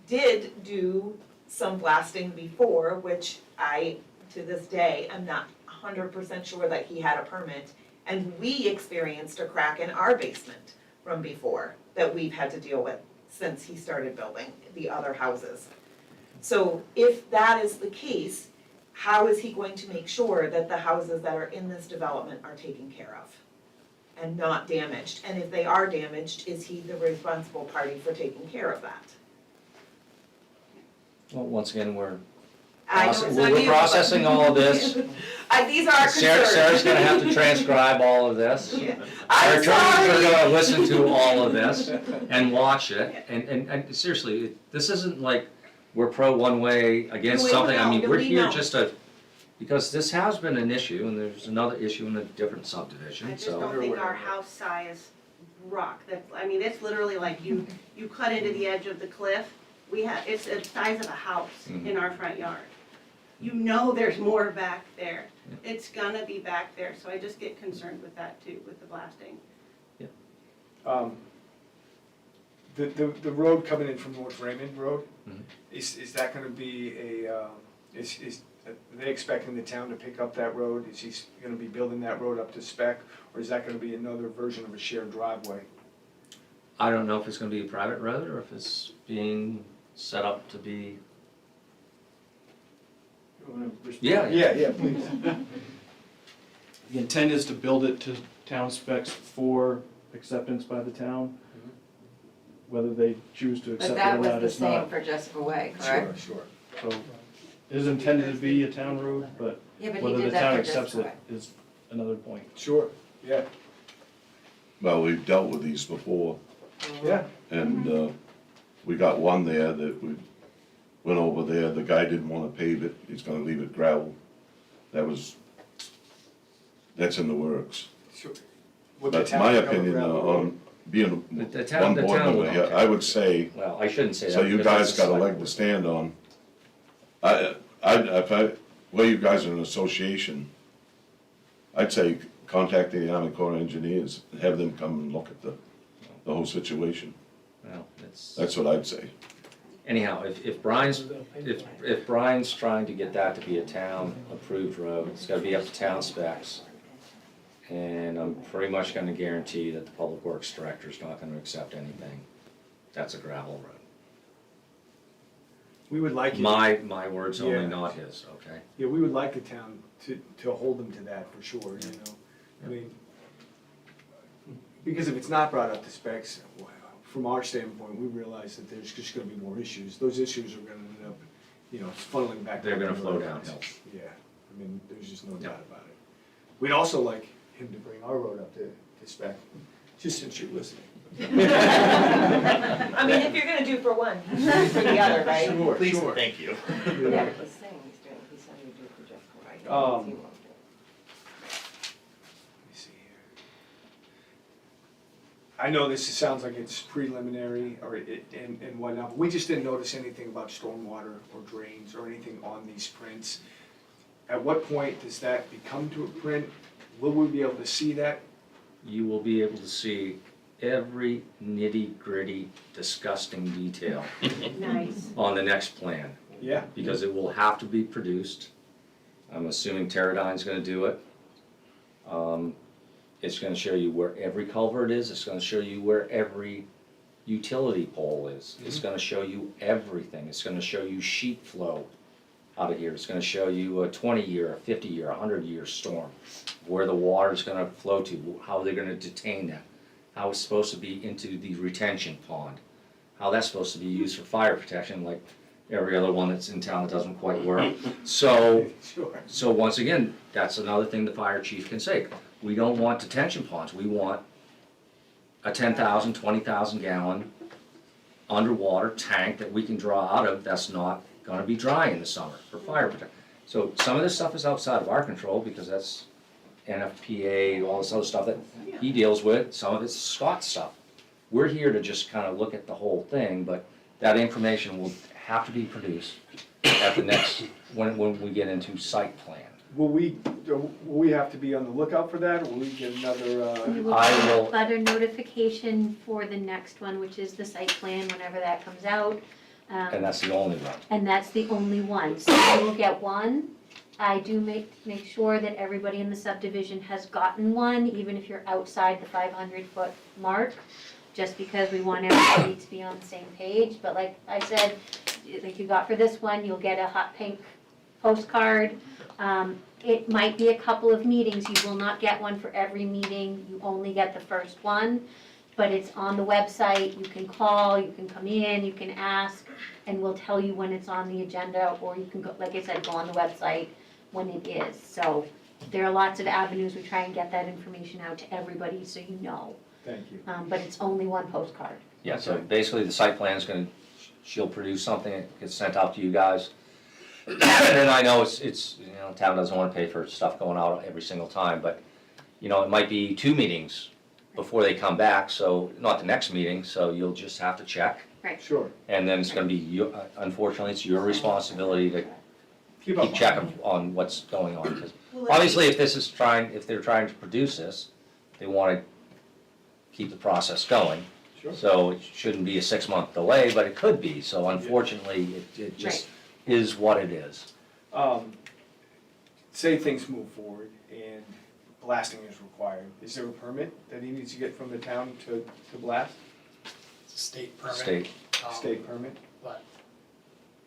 did do some blasting before, which I, to this day, am not 100% sure that he had a permit. And we experienced a crack in our basement from before that we've had to deal with since he started building the other houses. So if that is the case, how is he going to make sure that the houses that are in this development are taken care of and not damaged? And if they are damaged, is he the responsible party for taking care of that? Well, once again, we're I know it's not we're you, but- processing all of this. These are our concerns. Sarah's gonna have to transcribe all of this. Our I'm attorneys are sorry. gonna listen to all of this and watch it, and seriously, this isn't like we're pro one way against No, something, I no, mean, no, we're we here know. just to, Because this has been an issue, and there's another issue in a different I subdivision, just so. don't think our house size rock, that, I mean, it's literally like you cut into the edge of the cliff. It's the size of a house in our front yard. You know there's more back there. It's gonna be back there, so I just get concerned with that too, with the blasting. The road coming in from North Raymond Road, Mhm. is that gonna be are they expecting the town to pick up that road? Is he gonna be building that road up to spec, or is that gonna be another version of a shared driveway? I don't know if it's gonna be a private road or if it's being set up to be, yeah. Yeah, please. The intent is to build it to town specs for acceptance by the town. Whether they choose to But accept it that or was not the is same not. for Jessica Way, correct? Sure. So it is intended to be a town road, but Yeah, but he whether the did town that for accepts Jessica it Way. is another point. Sure, yeah, Well, we've dealt with these before, yeah. and, we got one there that we went over there, the guy didn't wanna pave it, he's gonna leave it gravel. That's in the works. Sure. Would the But town my pick up a opinion gravel road? on being The one town board will member here, okay. I would say, Well, I shouldn't say that. so you because guys that's got a select leg to board. stand on. Well, you guys are an association, I'd say contact the Army Corps of Engineers, and have them come and look at the whole situation. Well, it's, That's what I'd say. anyhow, if Brian's, if Brian's trying to get that to be a town-approved road, it's gotta be up to town specs. And I'm pretty much gonna guarantee that the Public Works Director's not gonna accept anything that's a gravel road. We would like you. My words only, Yeah. not his, okay? Yeah, we would like the town to hold them to that for sure, you know? I mean, because if it's not brought up to specs, well, from our standpoint, we realize that there's just gonna be more issues. Those issues are gonna end up, funneling back. They're down gonna to flow the roads. downhill. Yeah, I mean, there's just no doubt about it. We'd also like him to bring our road up to spec, just since you're listening. I mean, if you're gonna do for one, you should do for the other, right? Sure, Please, sure. thank you. Yeah, but he's saying he's doing, he said he would do it for Jessica Way. He Um, won't do it. Let me see here. I know this sounds like it's preliminary and whatnot, but we just didn't notice anything about stormwater or drains or anything on these prints. At what point does that become to a print? Will we be able to see that? You will be able to see every nitty-gritty, disgusting detail Nice. on the next plan, Yeah. because it will have to be produced. I'm assuming Teradyne's gonna do it. It's gonna show you where every culvert is, it's gonna show you where every utility pole is. It's gonna show you everything, it's gonna show you sheet flow out of here. It's gonna show you a 20-year, a 50-year, a 100-year storm, where the water's gonna flow to, how they're gonna detain that, how it's supposed to be into the retention pond, how that's supposed to be used for fire protection, like every other one that's in town that doesn't quite work. Sure. So once again, that's another thing the fire chief can say. We don't want detention ponds, we want a 10,000, 20,000 gallon underwater tank that we can draw out of that's not gonna be dry in the summer for fire protection. So some of this stuff is outside of our control because that's NFPA, all this other stuff that he deals with, some of it's Scott's stuff. We're here to just kind of look at the whole thing, but that information will have to be produced at the next, when we get into site plan. Will we have to be on the lookout for that, or will we get another, You will I get a will- letter notification for the next one, which is the site plan, whenever that comes out. And that's the only one. And that's the only one, so you will get one. I do make sure that everybody in the subdivision has gotten one, even if you're outside the 500-foot mark, just because we want everybody to be on the same page. But like I said, like you got for this one, you'll get a hot pink postcard. It might be a couple of meetings, you will not get one for every meeting, you only get the first one. But it's on the website, you can call, you can come in, you can ask, and we'll tell you when it's on the agenda, or you can go, like I said, go on the website when it is. So there are lots of avenues, we try and get that information out to everybody so you know. thank you. But it's only one postcard. Yeah, so basically the site plan is gonna, she'll produce something, it gets sent out to you guys. And I know it's, you know, town doesn't wanna pay for stuff going out every single time, but, you know, it might be 2 meetings before they come back, so, not the next meeting, so you'll just have to check. Sure. And then it's gonna be your, unfortunately, it's your responsibility to Keep up. keep checking on what's going on, 'cause Well, if obviously, if they're trying to produce this, they wanna keep the process going. Sure. So it shouldn't be a 6-month delay, but it could be, so unfortunately, it just is what it is. Say things move forward and blasting is required, is there a permit that he needs to get from the town to blast? It's a state permit. State. State permit? But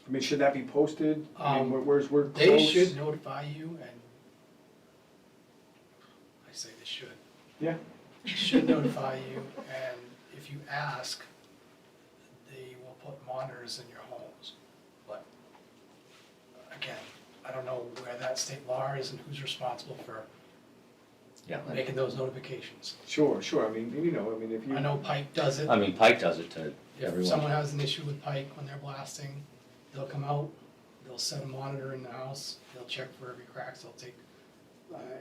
I mean, should that be posted? I mean, where's close? they should notify you and I say they should. Yeah. They should notify you and if you ask, they will put monitors in your homes. But again, I don't know where that state law is and who's responsible for Yeah. making those notifications. Sure, I mean, you know, I mean, if you. I know Pike does it. I mean, Pike does it to If everyone. someone has an issue with Pike when they're blasting, they'll come out, they'll set a monitor in the house, they'll check for every crack, they'll take,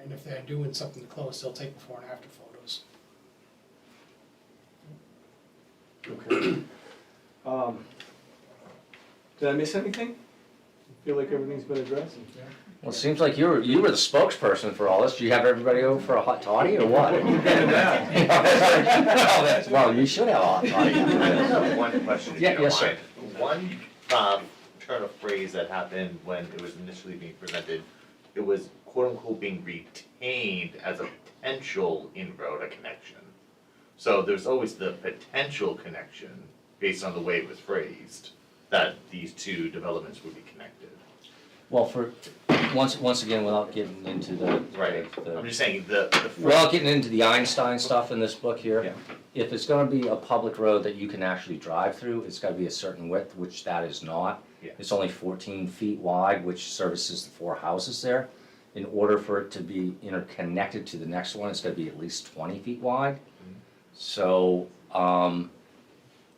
and if they're doing something close, they'll take before and after photos. Okay. Did I miss anything? Feel like everything's been addressed? Well, it seems like you were the spokesperson for all this. Do you have everybody over for a hot toddy or what? Well, you should have a hot toddy. I have one question, if you Yeah, don't yes, sir. mind. One, turn of phrase that happened when it was initially being presented, it was quote unquote being retained as a potential inroad, a connection. So there's always the potential connection, based on the way it was phrased, that these two developments would be connected. Well, once again, without getting into the. Right, I'm just saying, the. Without getting into the Einstein stuff in this book here. Yeah. If it's gonna be a public road that you can actually drive through, it's gotta be a certain width, which that is not. Yeah. It's only 14 feet wide, which services the 4 houses there. In order for it to be interconnected to the next one, it's gotta be at least 20 feet wide. So,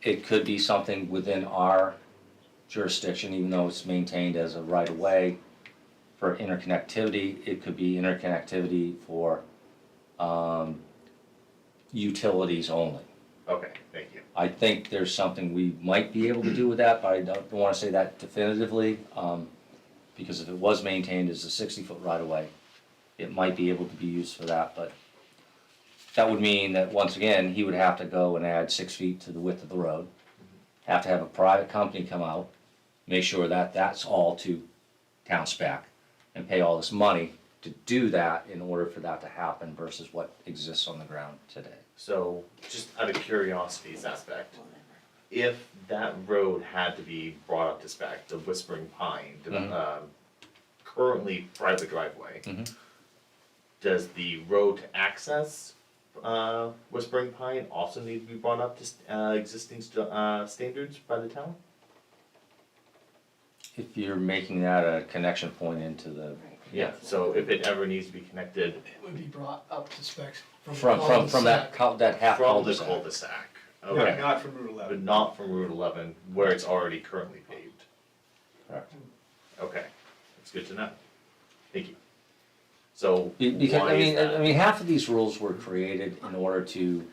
it could be something within our jurisdiction, even though it's maintained as a right-of-way for interconnectivity. It could be interconnectivity for, utilities only. Okay, thank you. I think there's something we might be able to do with that, but I don't wanna say that definitively, because if it was maintained as a 60-foot right-of-way, it might be able to be used for that, but that would mean that, once again, he would have to go and add 6 feet to the width of the road, have to have a private company come out, make sure that that's all to town spec, and pay all this money to do that in order for that to happen versus what exists on the ground today. So, just out of curiosity's aspect, if that road had to be brought up to spec, the Whispering Pine, currently private driveway, Mhm. does the road to access Whispering Pine also need to be brought up to existing standards by the town? If you're making that a connection point into the, Yeah, so if it ever needs to be connected It would be brought up to specs from that half from the cul-de-sac. cul-de-sac, Yeah, okay, not from Route 11. but not from Route 11 where it's already currently paved. Correct. Okay, that's good to know. Thank you. So Because, why is that? I mean, half of these rules were created in order to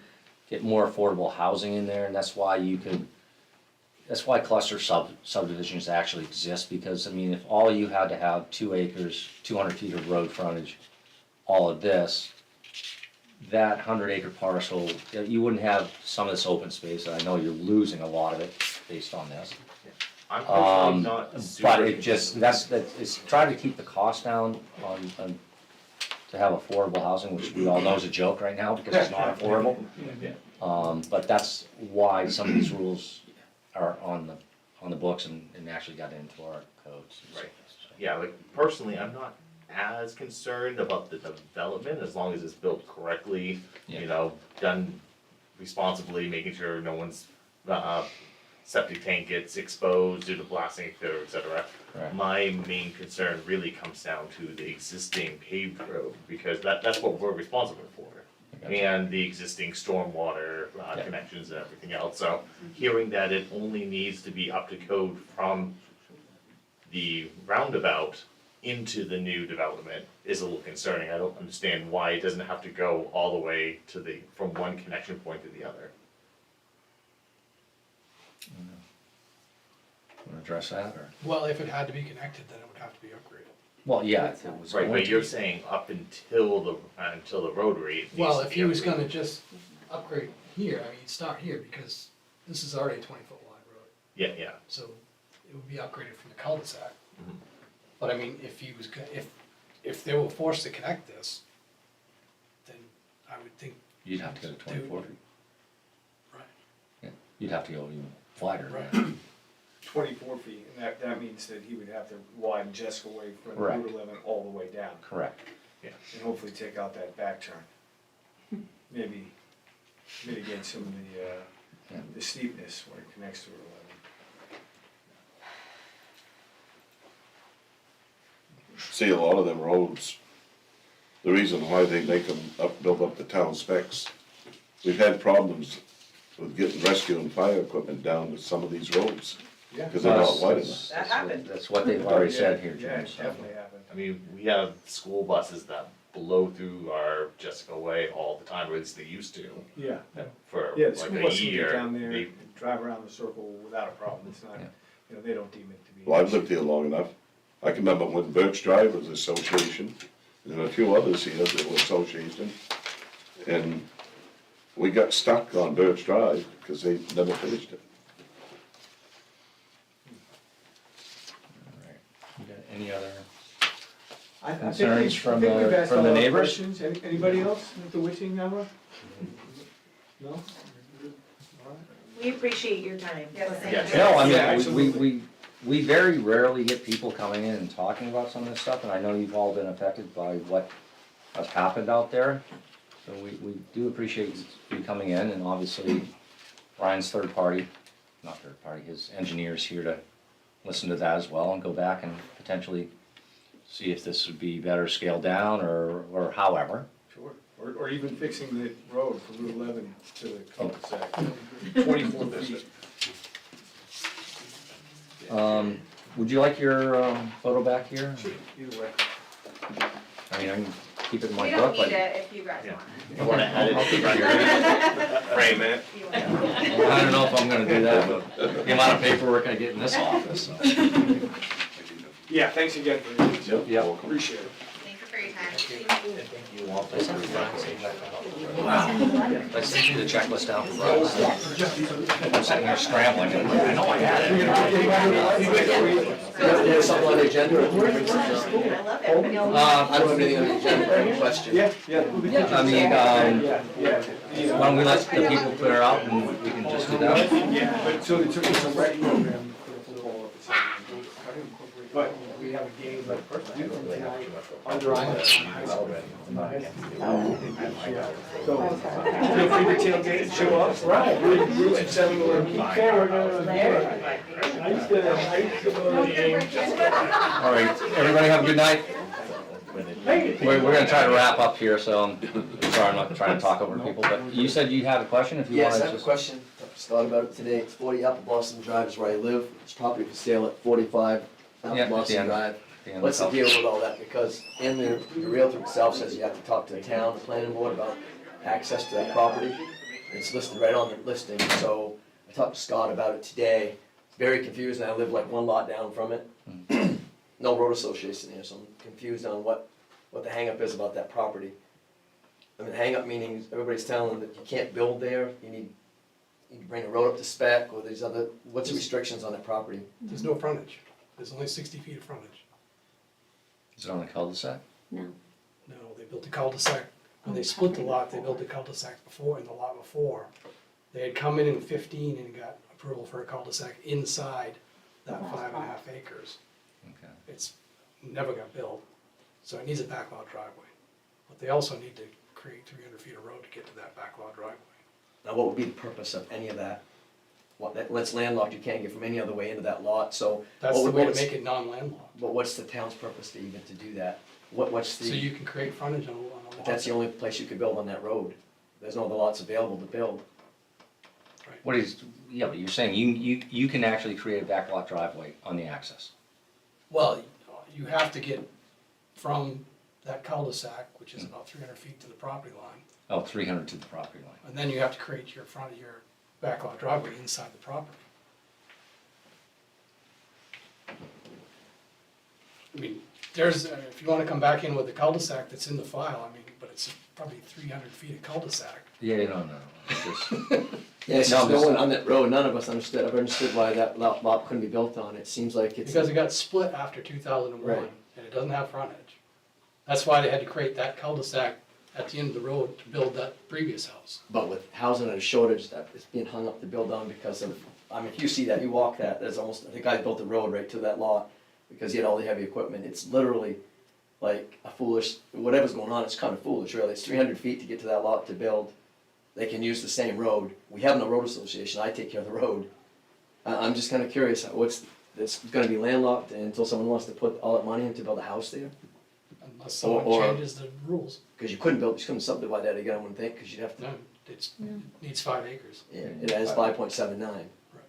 get more affordable housing in there, and that's why that's why cluster subdivisions actually exist, because, I mean, if all you had to have 2 acres, 200 feet of road frontage, all of this, that 100-acre parcel, you wouldn't have some of this open space, and I know you're losing a lot of it based on this. I'm personally not super. But it just, it's try to keep the cost down on to have affordable housing, which we all know is a joke right now because it's not affordable. But that's why some of these rules are on the books and actually got into our codes. Right. Yeah, like personally, I'm not as concerned about the development as long as it's built correctly, you know, done responsibly, making sure no one's septic tank gets exposed due to blasting, et cetera. Right. My main concern really comes down to the existing paved road, because that's what we're responsible for. And the existing stormwater connections and everything else, so hearing that it only needs to be up to code from the roundabout into the new development is a little concerning. I don't understand why it doesn't have to go all the way to from one connection point to the other. Want to address that, or? Well, if it had to be connected, then it would have to be upgraded. Well, yeah, it was Right, going but to you're be. saying up until the rotary, it needs Well, to if be he was upgraded. gonna just upgrade here, I mean, you'd start here, because this is already a 20-foot wide road, Yeah, so it would be upgraded from the cul-de-sac. Mhm. But I mean, if he was, if they were forced to connect this, then I would think, You'd have to go to 24 feet. right, Yeah, you'd have to go even wider. right. 24 feet, and that means that he would have to widen Jessica Way from Correct. Route 11 all the way down, Correct. and hopefully take out that back turn. Maybe mitigate some of the steepness when it connects to Route 11. See, a lot of them roads, the reason why they make them build up the town specs, we've had problems with getting rescue and fire equipment down to some of these roads, Yeah. because they're not wide enough. That happened. That's what they've already said here, Yeah, Jim, it so. definitely happened. I mean, we have school buses that blow through our Jessica Way all the time, or at least they used to, Yeah. for Yeah, the like school a bus can get year. down there, They- and drive around the circle without a problem, it's not, Yeah. they don't deem it to be. Well, I've lived here long enough. I can remember when Birch Drive was association, and a few others here that were association. And we got stuck on Birch Drive because they never finished it. Alright. You got any other? I think Concerns from I think we've the- asked from all the our neighbors? questions. Anybody else at the witching hour? No? All right. We appreciate your time. Yes. No, I Yeah, mean, we, absolutely. we very rarely get people coming in and talking about some of this stuff, and I know you've all been affected by what has happened out there. So we do appreciate you coming in, and obviously Brian's third party, not third party, his engineer's here to listen to that as well and go back and potentially see if this would be better scaled down or however. Sure. Or even fixing the road from Route 11 to the cul-de-sac, 24 feet. Would you like your photo back here? Either way. I mean, I can keep it in my We book, don't but. need it if you guys Yeah. want it. You wanna add it I'll to keep the it record? Frame it. You want it. I don't know if I'm gonna do that, but the amount of paperwork I get in this office, so. Yeah, thanks again for your Yep. appreciate it. Thank you for your time. Let's send you the checklist out for Rob. I'm sitting here scrambling, and I know I had it. Something on the agenda? I love it. I don't have anything on the agenda, question. Yeah. I mean, why don't we let the people clear out and we can just do that? Yeah, but so it's a rec program for the football at the same time. But we have a game tonight under Iowa. So feel free to tailgate and show up. Right. Roots at 7-Eleven. I used to go to the game. All right, everybody have a good night. We're gonna try to wrap up here, so I'm sorry I'm not trying to talk over people, but you said you had a question, if you Yes, I wanted have a to. question. I just thought about it today. It's 40 Apple Blossom Drive is where I live. It's property for sale at 45 Yeah, Apple at the Blossom end. Drive. the end What's the of deal with all that? Because in the realtor itself says you have to talk to the town, the planning board about access to that property. It's listed right on the listing, so I talked to Scott about it today. Very confused, and I live like one lot down from it. No road association here, so I'm confused on what the hangup is about that property. I mean, hangup meaning everybody's telling them that you can't build there, you can bring the road up to spec, or these other, what's the restrictions on that property? There's no frontage. There's only 60 feet of frontage. Is it on the cul-de-sac? No, they built a cul-de-sac. When they split the lot, they built a cul-de-sac before, in the lot before. They had come in 15 and got approval for a cul-de-sac inside that 5.5 acres. Okay. It's never got built, so it needs a backlot driveway. But they also need to create 300 feet of road to get to that backlot driveway. Now, what would be the purpose of any of that? That's landlocked, you can't get from any other way into that lot, so. That's what the would- way to what's- make it non-landlocked. But what's the town's purpose to even to do that? What's So the, you can create frontage on a lot. but that's the only place you could build on that road. There's no other lots available to build. What is, yeah, but you're saying you can actually create a backlot driveway on the access. Well, you have to get from that cul-de-sac, which is about 300 feet to the property line, Oh, 300 to the property line. and then you have to create your front of your backlot driveway inside the property. I mean, there's, if you wanna come back in with the cul-de-sac that's in the file, I mean, but it's probably 300 feet of cul-de-sac. Yeah, no, it's just, Yeah, it's No, just no just- one on that road, none of us understood, I've understood why that lot couldn't be built on, it seems like it's. Because it got split after 2001, Right. and it doesn't have frontage. That's why they had to create that cul-de-sac at the end of the road to build that previous house. But with housing and a shortage, that is being hung up to build on because of, I mean, if you see that, you walk that, there's almost, the guy built the road right to that lot because he had all the heavy equipment, it's literally like a foolish, whatever's going on, it's kind of foolish, really, it's 300 feet to get to that lot to build. They can use the same road, we have no road association, I take care of the road. I'm just kinda curious, it's gonna be landlocked until someone wants to put all that money in to build a house there? Unless someone Or- changes the rules. Cause you couldn't subdivide that again, I wouldn't think, cause you'd have to. No, it needs 5 acres. Yeah, it has 5.79. Right.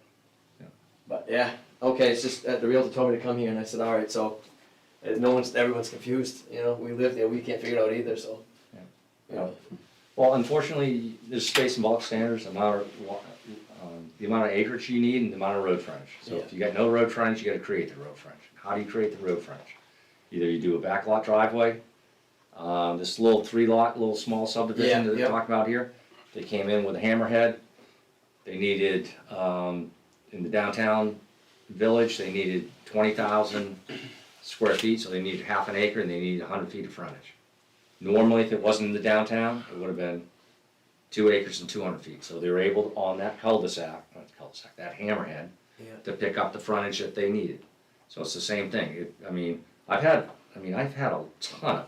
Yeah. But yeah, okay, it's just, the Realtor told me to come here and I said, alright, so, everyone's confused, you know, we live there, we can't figure it out either, so. Yeah. You know, well, unfortunately, there's space and bulk standards, the amount of acreage you need and the amount of road frontage. So if you got no road frontage, you gotta create the road frontage. How do you create the road frontage? Either you do a backlot driveway, this little 3-lot, little small subdivision Yeah, that they're yep. talking about here, they came in with a hammerhead. They needed, in the downtown village, they needed 20,000 square feet, so they needed half an acre and they needed 100 feet of frontage. Normally, if it wasn't in the downtown, it would have been 2 acres and 200 feet, so they were able, on that that hammerhead, Yeah. to pick up the frontage that they needed. So it's the same thing, I've had a ton of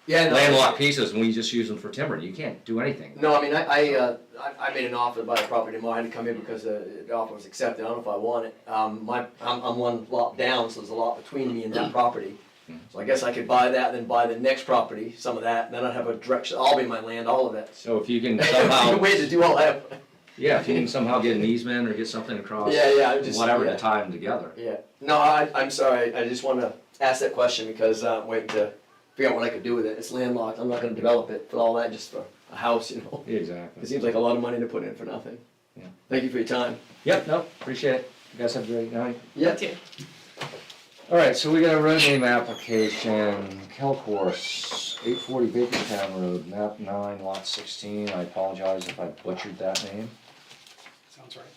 Yeah, no, landlocked pieces, and we just use them for timber, you can't do anything. No, I mean, I made an offer to buy the property tomorrow, I had to come in because the offer was accepted, I don't know if I want it. I'm one lot down, so there's a lot between me and that property. So I guess I could buy that, then buy the next property, some of that, and then I'd have a direction, all be my land, all of it. So if you can There's somehow, a way to do all that. yeah, if you can somehow get an easement or get something across, Yeah, I'm just. whatever yeah. to tie them together. Yeah, no, I'm sorry, I just wanna ask that question because I'm waiting to figure out what I could do with it, it's landlocked, I'm not gonna develop it for all that, just for a house, you know? Exactly. It seems like a lot of money to put in for nothing. Yeah. Thank you for your time. Yep, no, appreciate it, you guys have a great night. Yeah. All right, so we got a road name application, Kelcourse, 840 Bakertown Road, map 9, lot 16. I apologize if I butchered that name. Sounds right.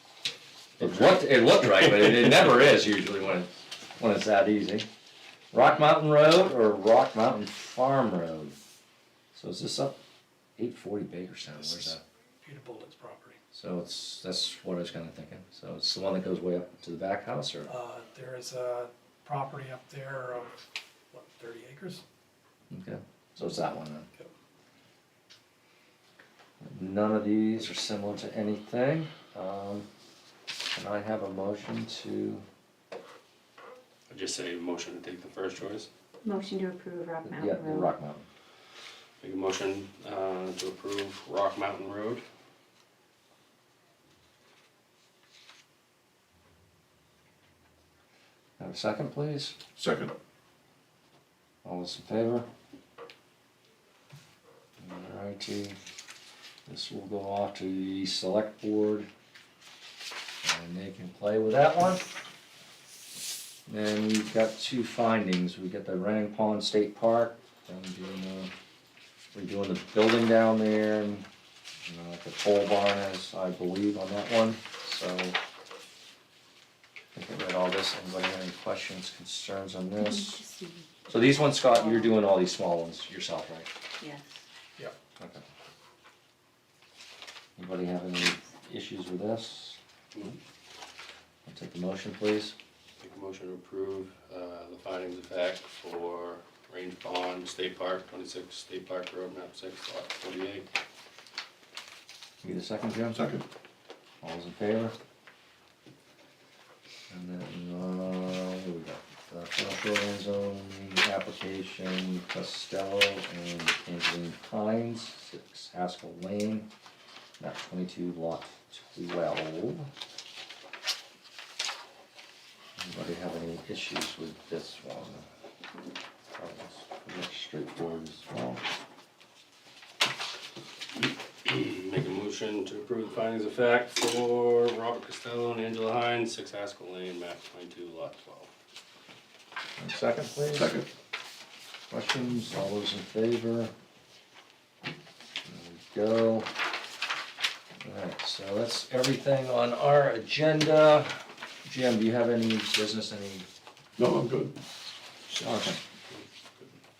It looked right, but it never is usually when it's that easy. Rock Mountain Road or Rock Mountain Farm Road? So is this up 840 Bakertown? Where's that? Peter Bolden's property. So that's what I was kind of thinking. So it's the one that goes way up to the back house, or? There is a property up there of, what, 30 acres? Okay, so it's that one then. Yep. None of these are similar to anything. Can I have a motion to, I'd just say motion to take the first choice. Motion to approve Rock yeah, Mountain the Road. Rock Mountain? Make a motion to approve Rock Mountain Road. Have a second, please? Second. All those in favor? Alrighty, this will go off to the select board, and they can play with that one. Then we've got 2 findings, we got the Renning Pond State Park, we're doing the building down there, and the pole barn is, I believe, on that one, so. I think I read all this, anybody have any questions, concerns on this? So these ones, Scott, you're doing all these small ones yourself, right? Yes. Okay. Anybody have any issues with this? No. I'll take the motion, please. Make a motion to approve the findings of fact for Range Pond State Park, 26 State Park Road, map 6, lot 48. Need a second, Jim? Second. All those in favor? And then, what do we got? Commercial land zone application, Costello and Angeline Hines, 6 Haskell Lane, map 22, lot 12. Anybody have any issues with this one? It's pretty much straightforward as well. Make a motion to approve the findings of fact for Robert Costello and Angela Hines, 6 Haskell Lane, map 22, lot 12. And second, please. Second. Questions, all those in favor? There we go. Alright, so that's everything on our agenda. Jim, do you have any business, any? No, I'm good. Okay.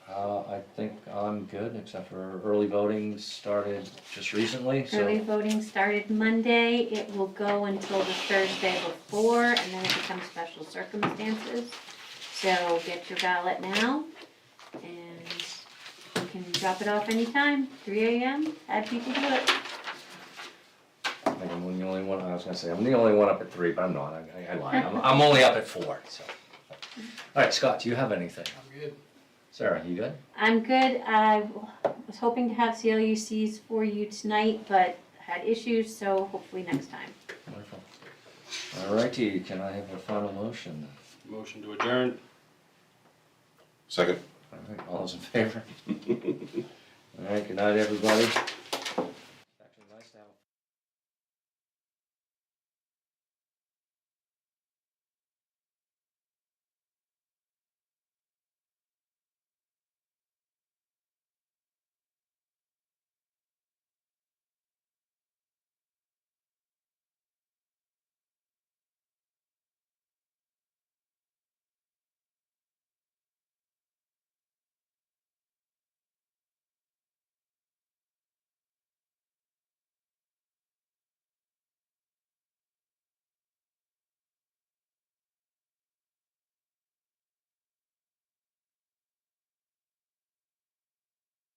I think I'm good, except for early voting started just recently, so. Early voting started Monday, it will go until the Thursday before, and then it becomes special circumstances. So get your ballot now, and you can drop it off anytime, 3 AM, have people do it. I think I'm the only one, I was gonna say, I'm the only one up at 3, but I'm not, I lied, I'm only up at 4, so. Alright, Scott, do you have anything? I'm good. Sarah, you good? I'm good, I was hoping to have CLUCs for you tonight, but had issues, so hopefully next time. Wonderful. Alrighty, can I have a final motion? Motion to adjourn. Second. Alright, all those in favor? Alright, good night, everybody.